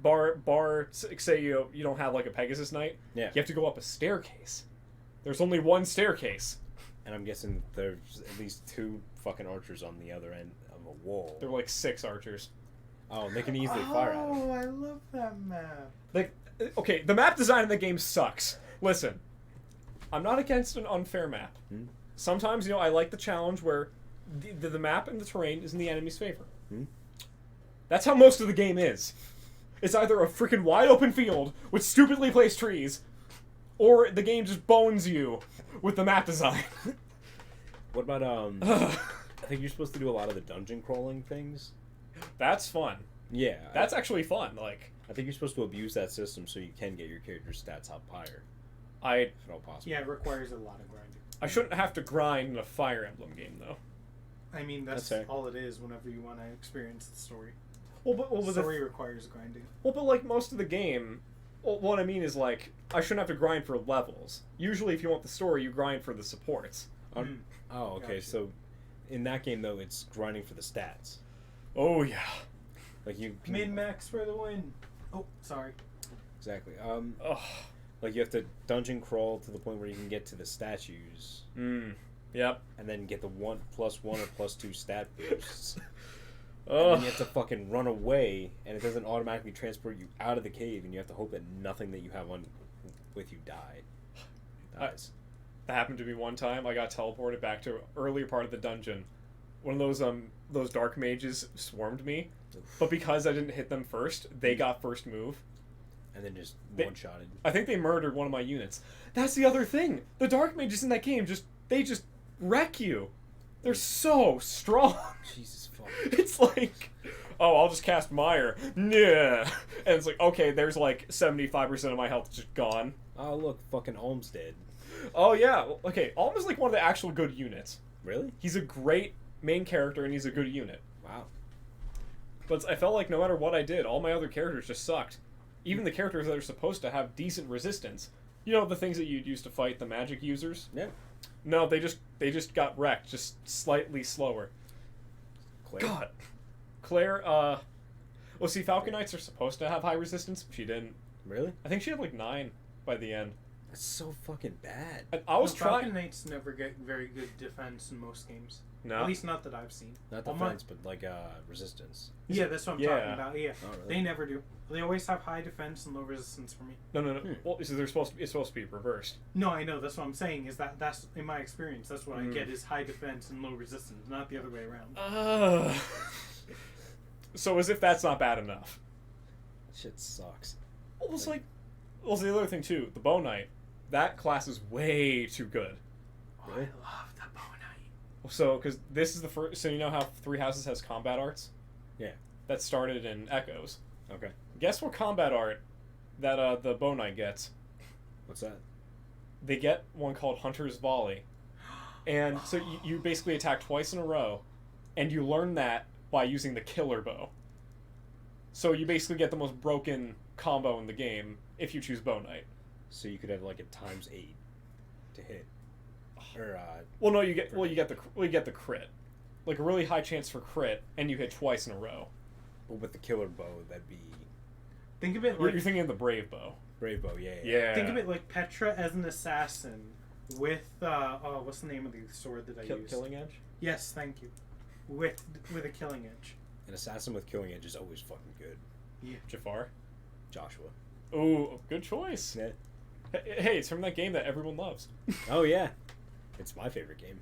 [SPEAKER 3] Bar. Say you don't have like a Pegasus Knight.
[SPEAKER 2] Yeah.
[SPEAKER 3] You have to go up a staircase. There's only one staircase.
[SPEAKER 2] And I'm guessing there's at least 2 fucking archers on the other end of a wall.
[SPEAKER 3] There were like 6 archers.
[SPEAKER 2] Oh, and they can easily fire at them.
[SPEAKER 1] Oh, I love that map.
[SPEAKER 3] Like, okay, the map design in the game sucks. Listen, I'm not against an unfair map.
[SPEAKER 2] Hmm?
[SPEAKER 3] Sometimes, I like the challenge where the map and the terrain is in the enemy's favor.
[SPEAKER 2] Hmm?
[SPEAKER 3] That's how most of the game is. It's either a freaking wide open field with stupidly placed trees, or the game just bones you with the map design.
[SPEAKER 2] What about I think you're supposed to do a lot of the dungeon crawling things.
[SPEAKER 3] That's fun.
[SPEAKER 2] Yeah.
[SPEAKER 3] That's actually fun. Like,
[SPEAKER 2] I think you're supposed to abuse that system so you can get your character's stats up higher,
[SPEAKER 3] I
[SPEAKER 2] if at all possible.
[SPEAKER 1] Yeah, it requires a lot of grinding.
[SPEAKER 3] shouldn't have to grind in a Fire Emblem game though.
[SPEAKER 1] I mean, that's
[SPEAKER 2] That's fair.
[SPEAKER 1] all it is whenever you want to experience the story.
[SPEAKER 3] Well, but
[SPEAKER 1] The story requires grinding.
[SPEAKER 3] Well, but like most of the game, what I mean is like I shouldn't have to grind for levels. Usually, if you want the story, you grind for the supports.
[SPEAKER 2] Oh, okay.
[SPEAKER 1] Gotcha.
[SPEAKER 2] So, in that game though, it's grinding for the stats.
[SPEAKER 3] Oh yeah.
[SPEAKER 2] Like you can,
[SPEAKER 1] Min-max for the win. Oh, sorry.
[SPEAKER 2] exactly.
[SPEAKER 3] Ugh.
[SPEAKER 2] Like you have to dungeon crawl to the point where you can get to the statues,
[SPEAKER 3] Yep.
[SPEAKER 2] and then get the 1+1 or +2 stat boosts. And
[SPEAKER 3] Ugh.
[SPEAKER 2] then you have to fucking run away, and it doesn't automatically transport you out of the cave, and you have to hope that nothing that you have on with you dies.
[SPEAKER 3] That happened to me one time. I got teleported back to an earlier part of the dungeon. One of those dark mages swarmed me, but because I didn't hit them first, they got first move.
[SPEAKER 2] And then just
[SPEAKER 3] They-
[SPEAKER 2] one-shotted.
[SPEAKER 3] I think they murdered one of my units. That's the other thing. The dark mages in that game just wreck you. They're so strong.
[SPEAKER 2] Jesus fuck.
[SPEAKER 3] It's like, oh, I'll just cast Mire. Yeah. And it's like, okay, there's like 75% of my health just gone.
[SPEAKER 2] Oh look, fucking Olm's dead.
[SPEAKER 3] Oh yeah, okay. Alm is like one of the actual good units.
[SPEAKER 2] Really?
[SPEAKER 3] He's a great main character and he's a good unit.
[SPEAKER 2] Wow.
[SPEAKER 3] But I felt like no matter what I did, all my other characters just sucked. Even the characters that are supposed to have decent resistance. You know, the things that you'd use to fight the magic users?
[SPEAKER 2] Yeah.
[SPEAKER 3] No, they just got wrecked, just slightly slower.
[SPEAKER 2] Claire.
[SPEAKER 3] God. Claire, well, see, Falcon Knights are supposed to have high resistance. She didn't.
[SPEAKER 2] Really?
[SPEAKER 3] I think she had like 9 by the end.
[SPEAKER 2] That's so fucking bad.
[SPEAKER 3] And I was
[SPEAKER 1] Falcon
[SPEAKER 3] trying.
[SPEAKER 1] Knights never get very good defense in most games.
[SPEAKER 3] No.
[SPEAKER 1] At least not that I've seen.
[SPEAKER 2] Not
[SPEAKER 1] All my-
[SPEAKER 2] defense, but like
[SPEAKER 1] Oh
[SPEAKER 2] resistance.
[SPEAKER 1] Yeah, that's what I'm
[SPEAKER 3] Yeah.
[SPEAKER 1] talking about. Yeah,
[SPEAKER 2] Oh, really?
[SPEAKER 1] they never do. They always have high defense and low resistance for me.
[SPEAKER 3] No.
[SPEAKER 2] Hmm.
[SPEAKER 3] Well, so it's supposed to be reversed.
[SPEAKER 1] No, I know. That's what I'm saying. Is that's in my experience. That's what I get is high defense and low resistance, not the other way around.
[SPEAKER 3] So as if that's not bad enough.
[SPEAKER 2] Shit sucks.
[SPEAKER 3] Well, it's like, well, it's the other thing too. The Bow Knight, that class is way too good.
[SPEAKER 2] Really?
[SPEAKER 1] I love the Bow Knight.
[SPEAKER 3] So, because this is the first. So you know how Three Houses has combat arts?
[SPEAKER 2] Yeah.
[SPEAKER 3] That started in Echoes.
[SPEAKER 2] Okay.
[SPEAKER 3] Guess what combat art that the Bow Knight gets?
[SPEAKER 2] What's that?
[SPEAKER 3] They get one called Hunter's Volley, and so you basically attack twice in a row, and you learn that by using the Killer Bow. So you basically get the most broken combo in the game if you choose Bow Knight.
[SPEAKER 2] So you could have like a ×8 to hit. Or
[SPEAKER 3] Well, no, you get the crit, like a really high chance for crit, and you hit twice in a row.
[SPEAKER 2] but with the killer bow, that'd be
[SPEAKER 1] Think of it
[SPEAKER 3] You're
[SPEAKER 1] like
[SPEAKER 3] thinking of the Brave Bow.
[SPEAKER 2] brave bow. Yeah.
[SPEAKER 3] Yeah.
[SPEAKER 1] think of it like Petra as an assassin with what's the name of the sword that I used?
[SPEAKER 3] Killing Edge.
[SPEAKER 1] Yes, thank you. With a killing edge.
[SPEAKER 2] An assassin with killing edge is always fucking good.
[SPEAKER 3] Jafar.
[SPEAKER 2] Joshua.
[SPEAKER 3] Ooh, good choice.
[SPEAKER 2] Yeah.
[SPEAKER 3] Hey, it's from that game that everyone loves.
[SPEAKER 2] Oh yeah. It's my favorite game.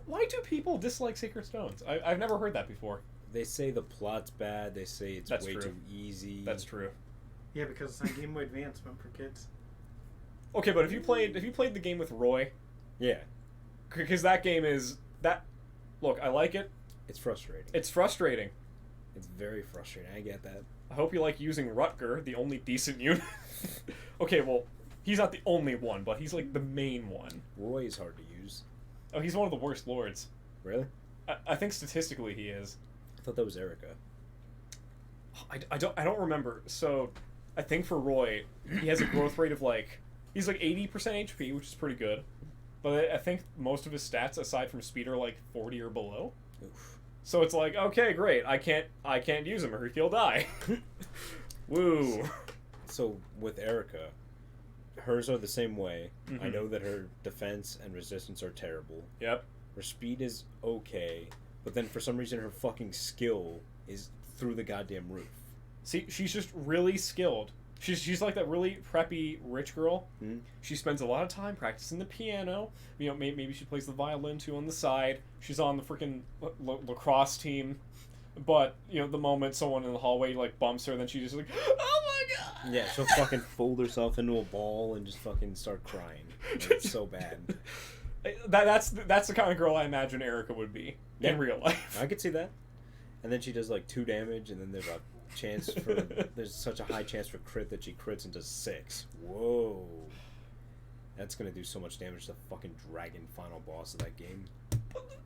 [SPEAKER 3] Why do people dislike Sacred Stones? I've never heard that before.
[SPEAKER 2] They say the plot's bad. They say it's
[SPEAKER 3] That's
[SPEAKER 2] way
[SPEAKER 3] true.
[SPEAKER 2] too easy.
[SPEAKER 3] That's true.
[SPEAKER 1] Yeah, because it's on Game Boy Advance meant for kids.
[SPEAKER 3] Okay, but if you played the game with Roy,
[SPEAKER 2] Yeah.
[SPEAKER 3] because that game is that. Look, I like it.
[SPEAKER 2] It's frustrating.
[SPEAKER 3] It's frustrating.
[SPEAKER 2] It's very frustrating. I get that.
[SPEAKER 3] I hope you like using Rutger, the only decent unit. Okay, well, he's not the only one, but he's like the main one.
[SPEAKER 2] Roy is hard to use.
[SPEAKER 3] Oh, he's one of the worst lords.
[SPEAKER 2] Really?
[SPEAKER 3] I think statistically he is.
[SPEAKER 2] I thought that was Erica.
[SPEAKER 3] I don't remember. So, I think for Roy, he has a growth rate of like he's like 80% HP, which is pretty good. But I think most of his stats, aside from speed, are like 40 or below.
[SPEAKER 2] Oof.
[SPEAKER 3] So it's like, okay, great. I can't use him, or he'll die. Woo.
[SPEAKER 2] So with Erica, hers are the same way.
[SPEAKER 3] Mm-hmm.
[SPEAKER 2] I know that her defense and resistance are terrible.
[SPEAKER 3] Yep.
[SPEAKER 2] Her speed is okay, but then for some reason her fucking skill is through the goddamn roof.
[SPEAKER 3] See, she's just really skilled. She's like that really preppy rich girl.
[SPEAKER 2] Mm-hmm.
[SPEAKER 3] She spends a lot of time practicing the piano. You know, maybe she plays the violin too on the side. She's on the freaking lacrosse team. But, you know, the moment someone in the hallway like bumps her, then she just like, oh my god!
[SPEAKER 2] Yeah, she'll fucking fold herself into a ball and just fucking start crying. Like, it's so bad.
[SPEAKER 3] That's the kind of girl I imagine Erica would be in real life.
[SPEAKER 2] I could see that. And then she does like 2 damage, and then there's a chance for there's such a high chance for crit that she crits and does 6. Whoa, that's gonna do so much damage to the fucking dragon final boss of that game.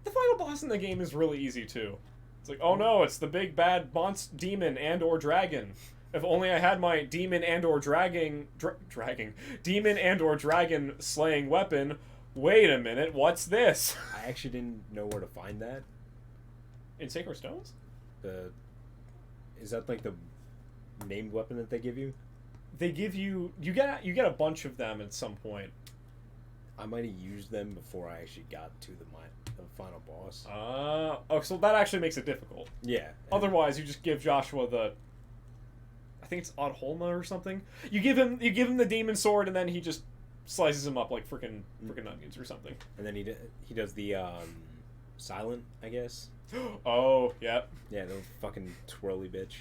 [SPEAKER 3] The final boss in the game is really easy too. It's like, oh no, it's the big bad demon and or dragon. If only I had my demon and or dragon slaying weapon. Wait a minute, what's this?
[SPEAKER 2] I actually didn't know where to find that.
[SPEAKER 3] In Sacred Stones?
[SPEAKER 2] Is that like the named weapon that they give you?
[SPEAKER 3] They give you get a bunch of them at some point.
[SPEAKER 2] I might have used them before I actually got to the final boss.
[SPEAKER 3] Oh, so that actually makes it difficult.
[SPEAKER 2] Yeah.
[SPEAKER 3] Otherwise, you just give Joshua I think it's Odholma or something. You give him the demon sword, and then he just slices him up like freaking onions or something.
[SPEAKER 2] And then he does the silent, I guess.
[SPEAKER 3] Oh, yeah.
[SPEAKER 2] Yeah, the fucking twirly bitch.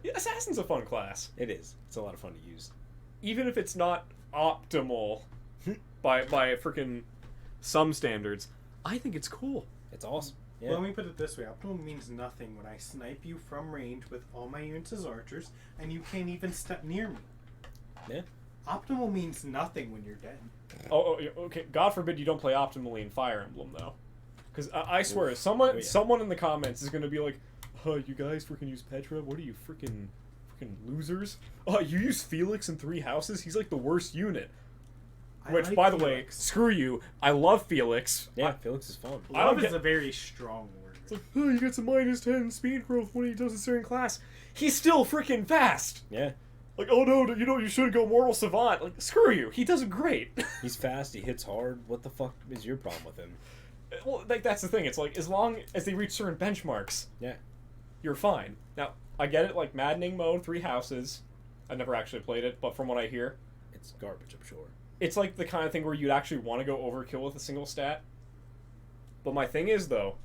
[SPEAKER 3] Yeah, Assassin's a fun class.
[SPEAKER 2] It is. It's a lot of fun to use.
[SPEAKER 3] Even if it's not optimal by freaking some standards, I think it's cool.
[SPEAKER 2] It's awesome. Yeah.
[SPEAKER 1] Well, let me put it this way. Optimal means nothing when I snipe you from range with all my units as archers, and you can't even step near me.
[SPEAKER 2] Yeah.
[SPEAKER 1] Optimal means nothing when you're dead.
[SPEAKER 3] Oh, okay. God forbid you don't play optimally in Fire Emblem, though. Because I swear, someone in the comments is going to be like, oh, you guys freaking use Petra? What are you freaking losers? Oh, you use Felix in 3 houses? He's like the worst unit. Which,
[SPEAKER 1] like
[SPEAKER 3] by the
[SPEAKER 1] Felix.
[SPEAKER 3] way, screw you. I love Felix.
[SPEAKER 2] Yeah, Felix is fun.
[SPEAKER 1] Love is a very strong word.
[SPEAKER 3] It's like, oh, you get some -10 speed growth when he does a certain class. He's still freaking fast.
[SPEAKER 2] Yeah.
[SPEAKER 3] Like, oh no, you should go Mortal Savant. Like, screw you. He does great.
[SPEAKER 2] He's fast. He hits hard. What the fuck is your problem with him?
[SPEAKER 3] Well, like, that's the thing. It's like, as long as they reach certain benchmarks,
[SPEAKER 2] Yeah.
[SPEAKER 3] you're fine. Now, I get it, like, maddening mode, 3 houses. I've never actually played it, but from what I hear,
[SPEAKER 2] It's garbage, I'm sure.
[SPEAKER 3] it's like the kind of thing where you'd actually want to go overkill with a single stat. But my thing is, though,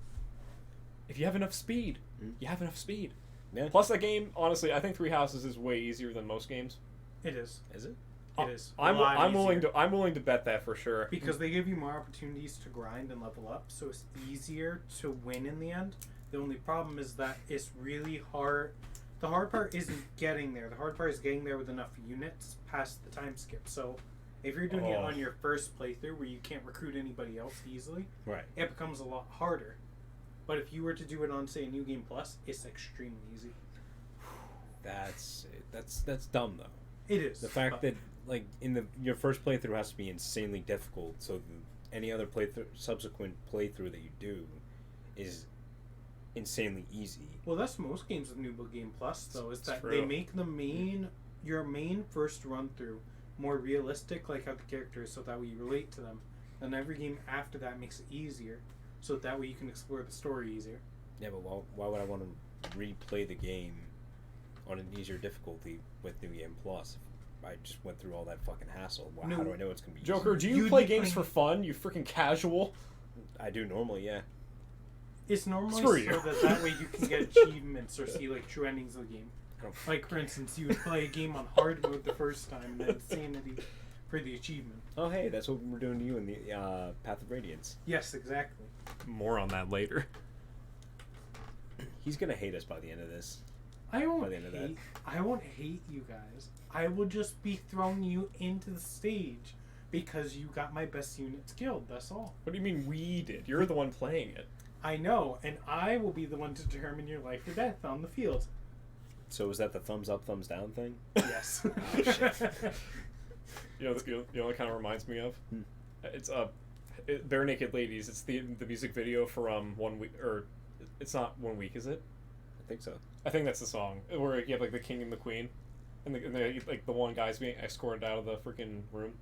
[SPEAKER 3] if you have enough speed, you have enough speed.
[SPEAKER 2] Yeah.
[SPEAKER 3] Plus, that game, honestly, I think 3 houses is way easier than most games.
[SPEAKER 1] It is.
[SPEAKER 2] Is it?
[SPEAKER 1] It is.
[SPEAKER 3] I'm willing to bet that for sure.
[SPEAKER 1] Because they give you more opportunities to grind and level up, so it's easier to win in the end. The only problem is that it's really hard. The hard part isn't getting there. The hard part is getting there with enough units past the time skip. So, if you're doing it on your first playthrough where you can't recruit anybody else easily,
[SPEAKER 2] Right.
[SPEAKER 1] it becomes a lot harder. But if you were to do it on, say, a New Game Plus, it's extremely easy.
[SPEAKER 2] That's dumb though.
[SPEAKER 1] It is.
[SPEAKER 2] The fact that like your first playthrough has to be insanely difficult, so any other subsequent playthrough that you do is insanely easy.
[SPEAKER 1] Well, that's most games with New Game Plus, though, is that
[SPEAKER 3] true.
[SPEAKER 1] they make your main first run through more realistic, like how the character is, so that way you relate to them. And every game after that makes it easier, so that way you can explore the story easier.
[SPEAKER 2] Yeah, but why would I want to replay the game on an easier difficulty with New Game Plus? If I just went through all that fucking hassle. How do I know it's gonna be
[SPEAKER 3] Joker,
[SPEAKER 2] easy?
[SPEAKER 3] do you play games for fun? You freaking casual.
[SPEAKER 2] I do normally, yeah.
[SPEAKER 1] It's normally
[SPEAKER 3] Screw you.
[SPEAKER 1] so that way you can get achievements or see like true endings of the game.
[SPEAKER 2] I don't
[SPEAKER 1] Like for instance, you would play a game on hard mode the first time, and then sanity for the achievement.
[SPEAKER 2] Oh, hey, that's what we're doing to you in the Path of Radiance.
[SPEAKER 1] Yes, exactly.
[SPEAKER 3] More on that later.
[SPEAKER 2] He's gonna hate us by the end of this.
[SPEAKER 1] I won't
[SPEAKER 2] by the end of that.
[SPEAKER 1] I won't hate you guys. I will just be throwing you into the stage because you got my best units killed. That's all.
[SPEAKER 3] What do you mean we did? You're the one playing it.
[SPEAKER 1] I know, and I will be the one to determine your life or death on the field.
[SPEAKER 2] So was that the thumbs up, thumbs down thing?
[SPEAKER 1] Yes.
[SPEAKER 2] Oh, shit.
[SPEAKER 3] You know what kind of reminds me of? It's Bare Naked Ladies. It's the music video for 1 week, or it's not 1 week, is it?
[SPEAKER 2] I think so.
[SPEAKER 3] I think that's the song where you have like the king and the queen, and like the one guy's being escorted out of the freaking room.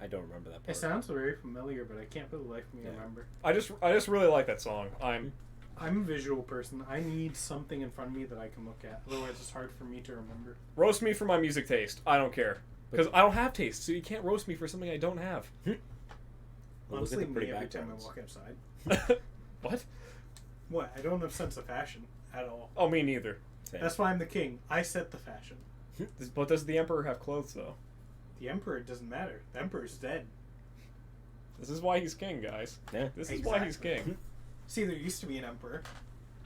[SPEAKER 2] I don't remember that part.
[SPEAKER 1] It sounds very familiar, but I can't for the life of me remember.
[SPEAKER 3] I just really like that song. I'm
[SPEAKER 1] a visual person. I need something in front of me that I can look at. Otherwise, it's hard for me to remember.
[SPEAKER 3] Roast me for my music taste. I don't care. Because I don't have taste, so you can't roast me for something I don't have.
[SPEAKER 2] Well,
[SPEAKER 1] Honestly,
[SPEAKER 2] look at the
[SPEAKER 1] me every
[SPEAKER 2] pretty
[SPEAKER 1] time I
[SPEAKER 2] backgrounds.
[SPEAKER 1] walk outside.
[SPEAKER 3] What?
[SPEAKER 1] What? I don't have sense of fashion at all.
[SPEAKER 3] Oh, me neither.
[SPEAKER 2] Same.
[SPEAKER 1] That's why I'm the king. I set the fashion.
[SPEAKER 3] But does the emperor have clothes, though?
[SPEAKER 1] The emperor doesn't matter. The emperor's dead.
[SPEAKER 3] This is why he's king, guys.
[SPEAKER 2] Yeah.
[SPEAKER 3] This is why he's king.
[SPEAKER 1] See, there used to be an emperor,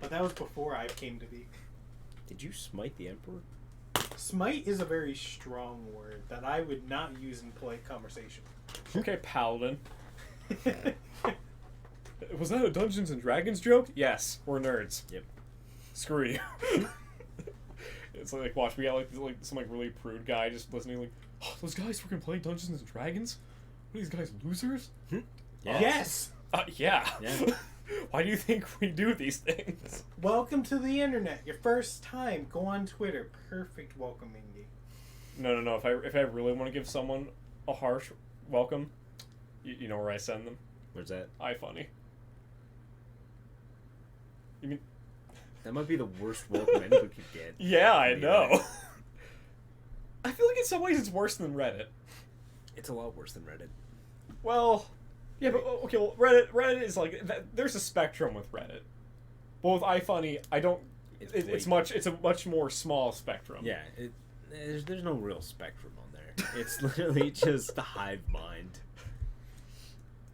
[SPEAKER 1] but that was before I came to be.
[SPEAKER 2] Did you smite the emperor?
[SPEAKER 1] Smite is a very strong word that I would not use in polite conversation.
[SPEAKER 3] Okay, paladin. Was that a Dungeons and Dragons joke? Yes, we're nerds.
[SPEAKER 2] Yep.
[SPEAKER 3] Screw you. It's like, watch, we got like some like really prude guy just listening like, oh, those guys freaking play Dungeons and Dragons? What are these guys, losers?
[SPEAKER 2] Yeah.
[SPEAKER 1] Yes!
[SPEAKER 3] Yeah.
[SPEAKER 2] Yeah.
[SPEAKER 3] Why do you think we do these things?
[SPEAKER 1] Welcome to the internet. Your first time. Go on Twitter. Perfect welcoming me.
[SPEAKER 3] No. If I really want to give someone a harsh welcome, you know where I send them?
[SPEAKER 2] Where's that?
[SPEAKER 3] iFunny. You mean?
[SPEAKER 2] That might be the worst welcome anyone could get.
[SPEAKER 3] Yeah, I
[SPEAKER 2] Yeah.
[SPEAKER 3] know. I feel like in some ways it's worse than Reddit.
[SPEAKER 2] It's a lot worse than Reddit.
[SPEAKER 3] Well, yeah, but okay. Well, Reddit is like there's a spectrum with Reddit. But with iFunny, I don't. It's a much more small spectrum.
[SPEAKER 2] Yeah, there's no real spectrum on there. It's literally just the hive mind.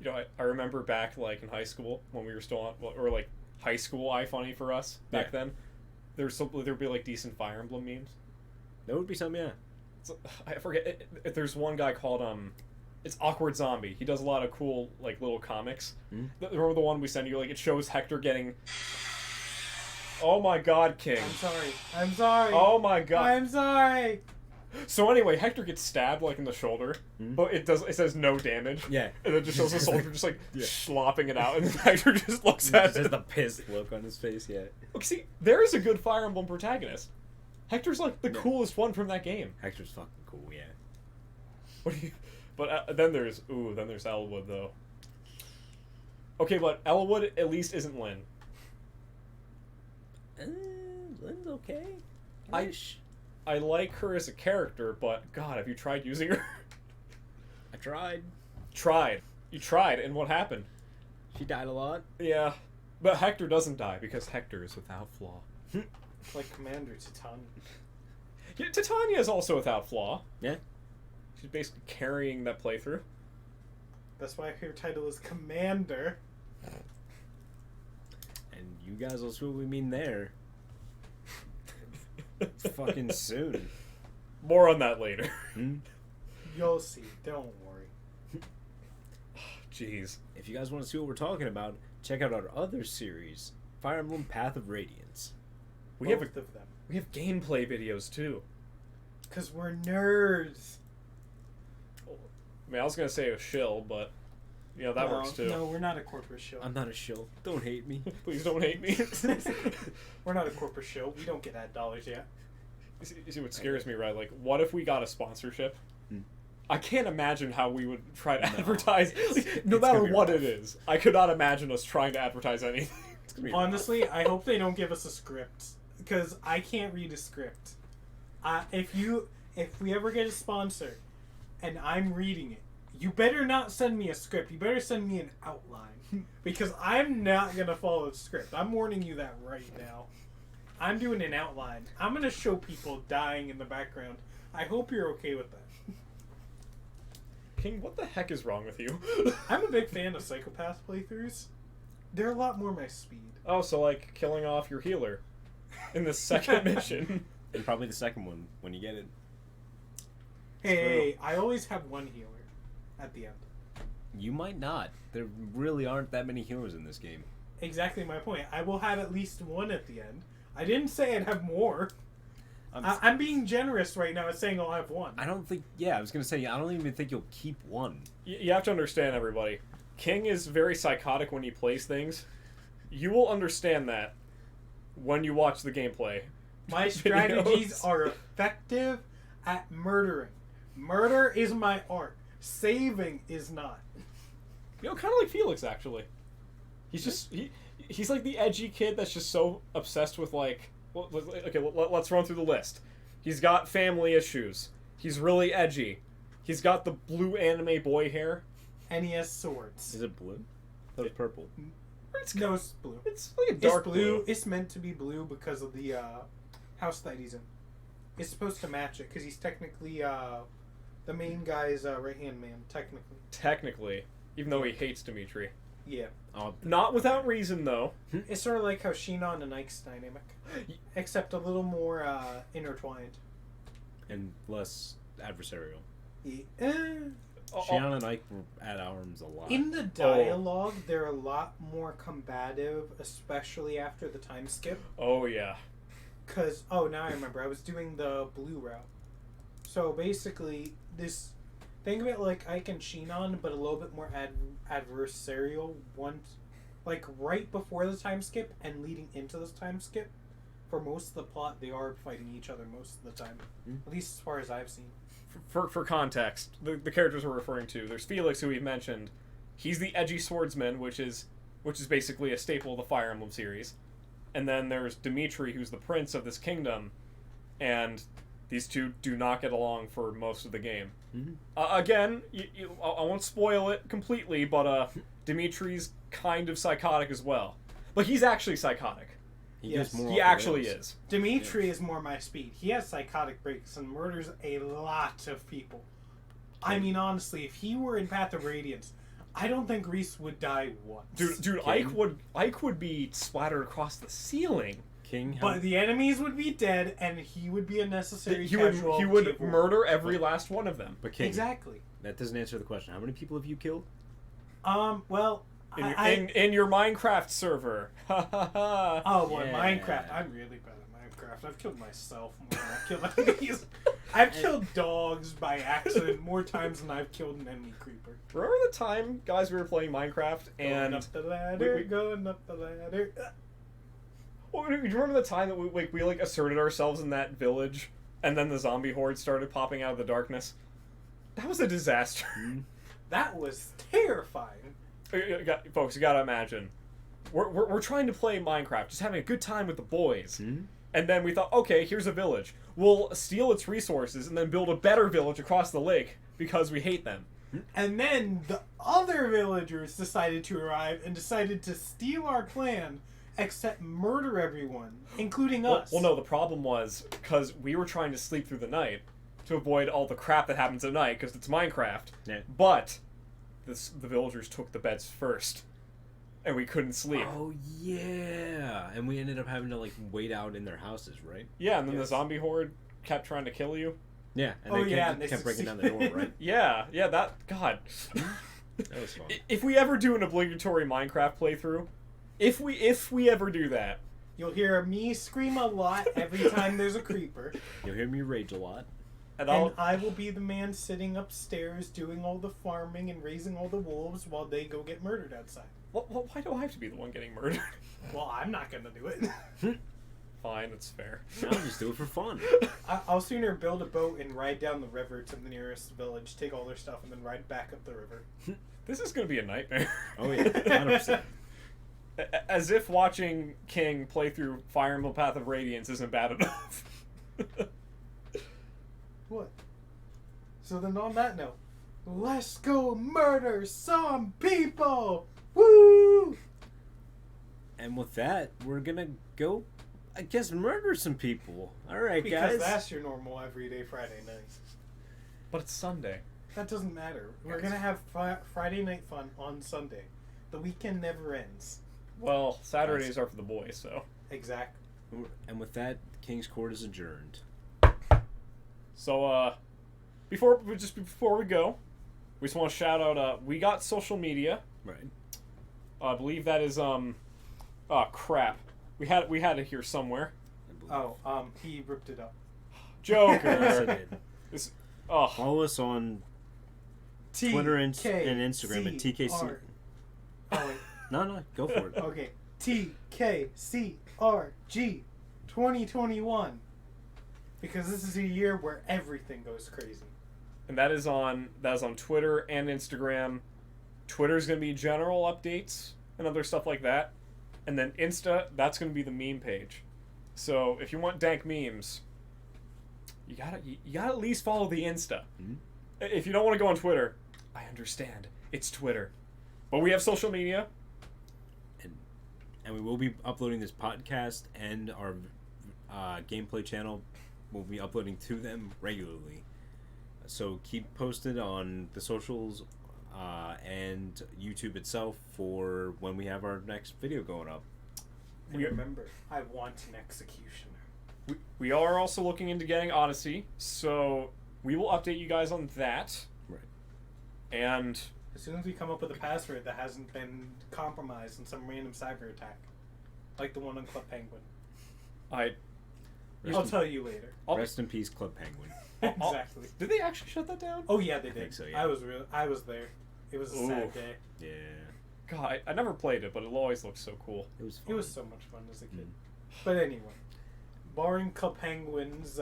[SPEAKER 3] You know, I remember back like in high school when we were still on, or like high school iFunny for us back then. There'd be like decent Fire Emblem memes.
[SPEAKER 2] That would be some, yeah.
[SPEAKER 3] So, I forget. There's one guy called it's Awkward Zombie. He does a lot of cool like little comics. Remember the one we sent you? Like it shows Hector getting. Oh my God, King!
[SPEAKER 1] I'm sorry.
[SPEAKER 3] Oh my God!
[SPEAKER 1] I'm sorry.
[SPEAKER 3] So anyway, Hector gets stabbed like in the shoulder, but it says no damage.
[SPEAKER 2] Yeah.
[SPEAKER 3] And it just shows the soldier just like
[SPEAKER 2] Yeah.
[SPEAKER 3] slopping it out, and then Hector just looks at
[SPEAKER 2] Just
[SPEAKER 3] it.
[SPEAKER 2] the pissed look on his face, yeah.
[SPEAKER 3] Look, see, there is a good Fire Emblem protagonist. Hector's like the
[SPEAKER 2] Yeah.
[SPEAKER 3] coolest one from that game.
[SPEAKER 2] Hector's fucking cool, yeah.
[SPEAKER 3] What do you? But then there's Elwood though. Okay, but Elwood at least isn't Lynn.
[SPEAKER 2] Lynn's okay.
[SPEAKER 3] I like her as a character, but God, have you tried using her?
[SPEAKER 2] I tried.
[SPEAKER 3] You tried, and what happened?
[SPEAKER 2] She died a lot.
[SPEAKER 3] Yeah, but Hector doesn't die because Hector is without flaw.
[SPEAKER 1] Like Commander Titania.
[SPEAKER 3] Yeah, Titania is also without flaw.
[SPEAKER 2] Yeah.
[SPEAKER 3] She's basically carrying that playthrough.
[SPEAKER 1] That's why her title is Commander.
[SPEAKER 2] And you guys will see what we mean there. Fucking soon.
[SPEAKER 3] More on that later.
[SPEAKER 1] You'll see. Don't worry.
[SPEAKER 3] Jeez.
[SPEAKER 2] If you guys want to see what we're talking about, check out our other series, Fire Emblem Path of Radiance.
[SPEAKER 3] We
[SPEAKER 1] Both
[SPEAKER 3] have
[SPEAKER 1] of them.
[SPEAKER 3] we have gameplay videos too.
[SPEAKER 1] Because we're nerds.
[SPEAKER 3] I mean, I was gonna say a shill, but you know that works too.
[SPEAKER 1] No, we're not a corporate show.
[SPEAKER 2] I'm not a shill. Don't hate me.
[SPEAKER 3] Please don't hate me.
[SPEAKER 1] We're not a corporate show. We don't get ad dollars yet.
[SPEAKER 3] You see what scares me, right? Like, what if we got a sponsorship? I can't imagine how we would try to advertise. No
[SPEAKER 2] it's
[SPEAKER 3] matter
[SPEAKER 2] gonna be
[SPEAKER 3] what
[SPEAKER 2] rough.
[SPEAKER 3] it is, I could not imagine us trying to advertise anything.
[SPEAKER 2] It's gonna be
[SPEAKER 1] Honestly, I hope they don't give us a script. Because I can't read a script. If we ever get a sponsor and I'm reading it, you better not send me a script. You better send me an outline. Because I'm not going to follow the script. I'm warning you that right now. I'm doing an outline. I'm going to show people dying in the background. I hope you're okay with that.
[SPEAKER 3] King, what the heck is wrong with you?
[SPEAKER 1] I'm a big fan of Psychopath playthroughs. They're a lot more my speed.
[SPEAKER 3] Oh, so like killing off your healer. in the second mission.
[SPEAKER 2] And probably the second one when you get it.
[SPEAKER 1] Hey, I always have one healer at the end.
[SPEAKER 2] You might not. There really aren't that many healers in this game.
[SPEAKER 1] Exactly my point. I will have at least one at the end. I didn't say I'd have more. I'm being generous right now saying I'll have one.
[SPEAKER 2] I don't think... Yeah, I was going to say, I don't even think you'll keep one.
[SPEAKER 3] You have to understand, everybody. King is very psychotic when he plays things. You will understand that when you watch the gameplay.
[SPEAKER 1] My strategies are effective at murdering. Murder is my art. Saving is not.
[SPEAKER 3] You know, kind of like Felix, actually. He's just... He's like the edgy kid that's just so obsessed with, like... Well, okay, let's run through the list. He's got family issues. He's really edgy. He's got the blue anime boy hair.
[SPEAKER 1] And he has swords.
[SPEAKER 2] Is it blue? That was purple.
[SPEAKER 1] No, it's blue.
[SPEAKER 3] It's like a dark
[SPEAKER 1] blue.
[SPEAKER 3] blue.
[SPEAKER 1] It's meant to be blue because of the house that he's in. It's supposed to match it because he's technically the main guy's right-hand man, technically.
[SPEAKER 3] Technically. Even though he hates Dimitri.
[SPEAKER 1] Yeah.
[SPEAKER 3] Not without reason, though.
[SPEAKER 1] It's sort of like how Shinon and Ike's dynamic. Except a little more intertwined.
[SPEAKER 2] And less adversarial.
[SPEAKER 1] Yeah.
[SPEAKER 2] Shion and Ike were at arms a lot.
[SPEAKER 1] In the dialogue, they're a lot more combative, especially after the time skip.
[SPEAKER 3] Oh, yeah.
[SPEAKER 1] Because, now I remember, I was doing the blue route. So basically, think of it like Ike and Shinon, but a little bit more adversarial. Like right before the time skip and leading into this time skip. For most of the plot, they are fighting each other most of the time. At least as far as I've seen.
[SPEAKER 3] For context, the characters we're referring to, there's Felix, who we've mentioned. He's the edgy swordsman, which is basically a staple of the Fire Emblem series. And then there's Dimitri, who's the prince of this kingdom, and these two do not get along for most of the game.
[SPEAKER 2] Mm-hmm.
[SPEAKER 3] Again, I won't spoil it completely, but Dimitri's kind of psychotic as well. But he's actually psychotic. He actually is.
[SPEAKER 1] Dimitri is more my speed. He has psychotic breaks and murders a lot of people. I mean, honestly, if he were in Path of Radiance, I don't think Reese would die once.
[SPEAKER 3] Dude, Ike would be splattered across the ceiling.
[SPEAKER 1] But the enemies would be dead, and he would be a necessary casualty.
[SPEAKER 3] He would murder every last one of them.
[SPEAKER 2] But King,
[SPEAKER 1] exactly.
[SPEAKER 2] That doesn't answer the question. How many people have you killed?
[SPEAKER 1] Well...
[SPEAKER 3] In your Minecraft server.
[SPEAKER 1] Minecraft. I'm really bad at Minecraft. I've killed myself more than I've killed enemies. I've killed dogs by accident more times than I've killed an enemy creeper.
[SPEAKER 3] Remember the time, guys, we were playing Minecraft and...
[SPEAKER 1] Going up the ladder, going up the ladder.
[SPEAKER 3] Well, do you remember the time that we asserted ourselves in that village and then the zombie horde started popping out of the darkness? That was a disaster.
[SPEAKER 1] That was terrifying.
[SPEAKER 3] Folks, you gotta imagine. We're trying to play Minecraft, just having a good time with the boys. And then we thought, okay, here's a village. We'll steal its resources and then build a better village across the lake because we hate them.
[SPEAKER 1] And then the other villagers decided to arrive and decided to steal our plan, except murder everyone, including us.
[SPEAKER 3] Well, no, the problem was because we were trying to sleep through the night to avoid all the crap that happens at night because it's Minecraft.
[SPEAKER 2] Yeah.
[SPEAKER 3] But the villagers took the beds first, and we couldn't sleep.
[SPEAKER 2] Oh, yeah. And we ended up having to, wait out in their houses, right?
[SPEAKER 3] Yeah, and then the zombie horde kept trying to kill you.
[SPEAKER 2] Yeah, and they kept breaking down the door, right?
[SPEAKER 3] Yeah, God.
[SPEAKER 2] That was fun.
[SPEAKER 3] If we ever do an obligatory Minecraft playthrough, if we ever do that...
[SPEAKER 1] You'll hear me scream a lot every time there's a creeper.
[SPEAKER 2] You'll hear me rage a lot.
[SPEAKER 1] And I will be the man sitting upstairs doing all the farming and raising all the wolves while they go get murdered outside.
[SPEAKER 3] Well, why do I have to be the one getting murdered?
[SPEAKER 1] Well, I'm not going to do it.
[SPEAKER 3] Fine, that's fair.
[SPEAKER 2] I'll just do it for fun.
[SPEAKER 1] I'll sooner build a boat and ride down the river to the nearest village, take all their stuff, and then ride back up the river.
[SPEAKER 3] This is going to be a nightmare.
[SPEAKER 2] Oh, yeah, 100%.
[SPEAKER 3] As if watching King play through Fire Emblem Path of Radiance isn't bad enough.
[SPEAKER 1] What? So then on that note, let's go murder some people! Woo!
[SPEAKER 2] And with that, we're gonna go, I guess, murder some people. Alright, guys.
[SPEAKER 1] Because that's your normal everyday Friday night.
[SPEAKER 3] But it's Sunday.
[SPEAKER 1] That doesn't matter. We're gonna have Friday night fun on Sunday. The weekend never ends.
[SPEAKER 3] Well, Saturdays are for the boys, so...
[SPEAKER 1] Exactly.
[SPEAKER 2] And with that, King's Court is adjourned.
[SPEAKER 3] So, before we go, we just want to shout out. We got social media.
[SPEAKER 2] Right.
[SPEAKER 3] I believe that is oh crap. We had it here somewhere.
[SPEAKER 1] He ripped it up.
[SPEAKER 3] Joker.
[SPEAKER 2] Yes, I did.
[SPEAKER 3] Follow
[SPEAKER 2] us on Twitter and Instagram at TKC.
[SPEAKER 1] Oh wait.
[SPEAKER 2] No, go for it.
[SPEAKER 1] Okay. TKCRG 2021. Because this is a year where everything goes crazy.
[SPEAKER 3] And that is on Twitter and Instagram. Twitter's gonna be general updates and other stuff like that. And then Insta, that's gonna be the meme page. So if you want dank memes, you gotta at least follow the Insta.
[SPEAKER 2] Mm-hmm.
[SPEAKER 3] If you don't want to go on Twitter, I understand. It's Twitter. But we have social media.
[SPEAKER 2] And we will be uploading this podcast, and our gameplay channel will be uploading to them regularly. So keep posted on the socials and YouTube itself for when we have our next video going up.
[SPEAKER 1] And remember, I want an executioner.
[SPEAKER 3] We are also looking into getting Odyssey, so we will update you guys on that.
[SPEAKER 2] Right. And
[SPEAKER 1] as soon as we come up with a password that hasn't been compromised in some random cyber attack, like the one on Club Penguin, I'll tell you later.
[SPEAKER 2] Rest in peace, Club Penguin.
[SPEAKER 1] Exactly.
[SPEAKER 3] Did they actually shut that down?
[SPEAKER 1] Oh yeah, they did.
[SPEAKER 2] I think so, yeah.
[SPEAKER 1] I was there. It was a sad day.
[SPEAKER 2] Yeah.
[SPEAKER 3] God, I never played it, but it always looked so cool.
[SPEAKER 2] It was fun.
[SPEAKER 1] It was so much fun as a kid. But anyway, barring Club Penguin's,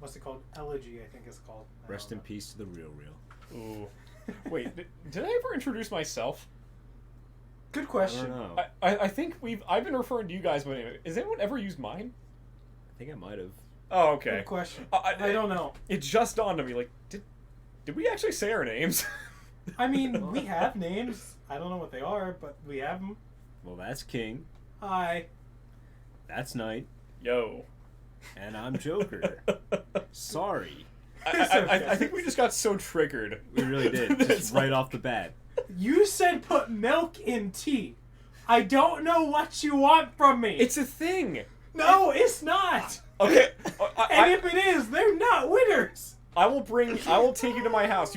[SPEAKER 1] what's it called? Elegy, I think it's called.
[SPEAKER 2] Rest in peace to the real.
[SPEAKER 3] Ooh. Wait, did I ever introduce myself?
[SPEAKER 1] Good question.
[SPEAKER 2] I don't know.
[SPEAKER 3] I think I've been referring to you guys, but anyway, has anyone ever used mine?
[SPEAKER 2] I think I might have.
[SPEAKER 3] Oh, okay.
[SPEAKER 1] Good question. I don't know.
[SPEAKER 3] It just dawned on me, like, did we actually say our names?
[SPEAKER 1] I mean, we have names. I don't know what they are, but we have them.
[SPEAKER 2] Well, that's King.
[SPEAKER 1] Hi.
[SPEAKER 2] That's Knight.
[SPEAKER 3] Yo.
[SPEAKER 2] And I'm Joker. Sorry.
[SPEAKER 3] I think we just got so triggered.
[SPEAKER 2] We really did. Just right off the bat.
[SPEAKER 1] You said put milk in tea. I don't know what you want from me.
[SPEAKER 3] It's a thing.
[SPEAKER 1] No, it's not.
[SPEAKER 3] Okay.
[SPEAKER 1] And if it is, they're not winners.
[SPEAKER 3] I will take you to my house.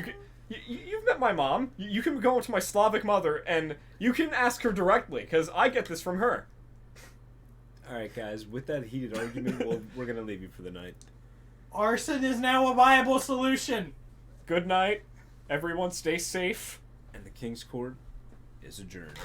[SPEAKER 3] You've met my mom. You can go to my Slavic mother and you can ask her directly, because I get this from her.
[SPEAKER 2] Alright, guys, with that heated argument, we're going to leave you for the night.
[SPEAKER 1] Arson is now a viable solution.
[SPEAKER 3] Good night. Everyone stay safe.
[SPEAKER 2] And the King's Court is adjourned.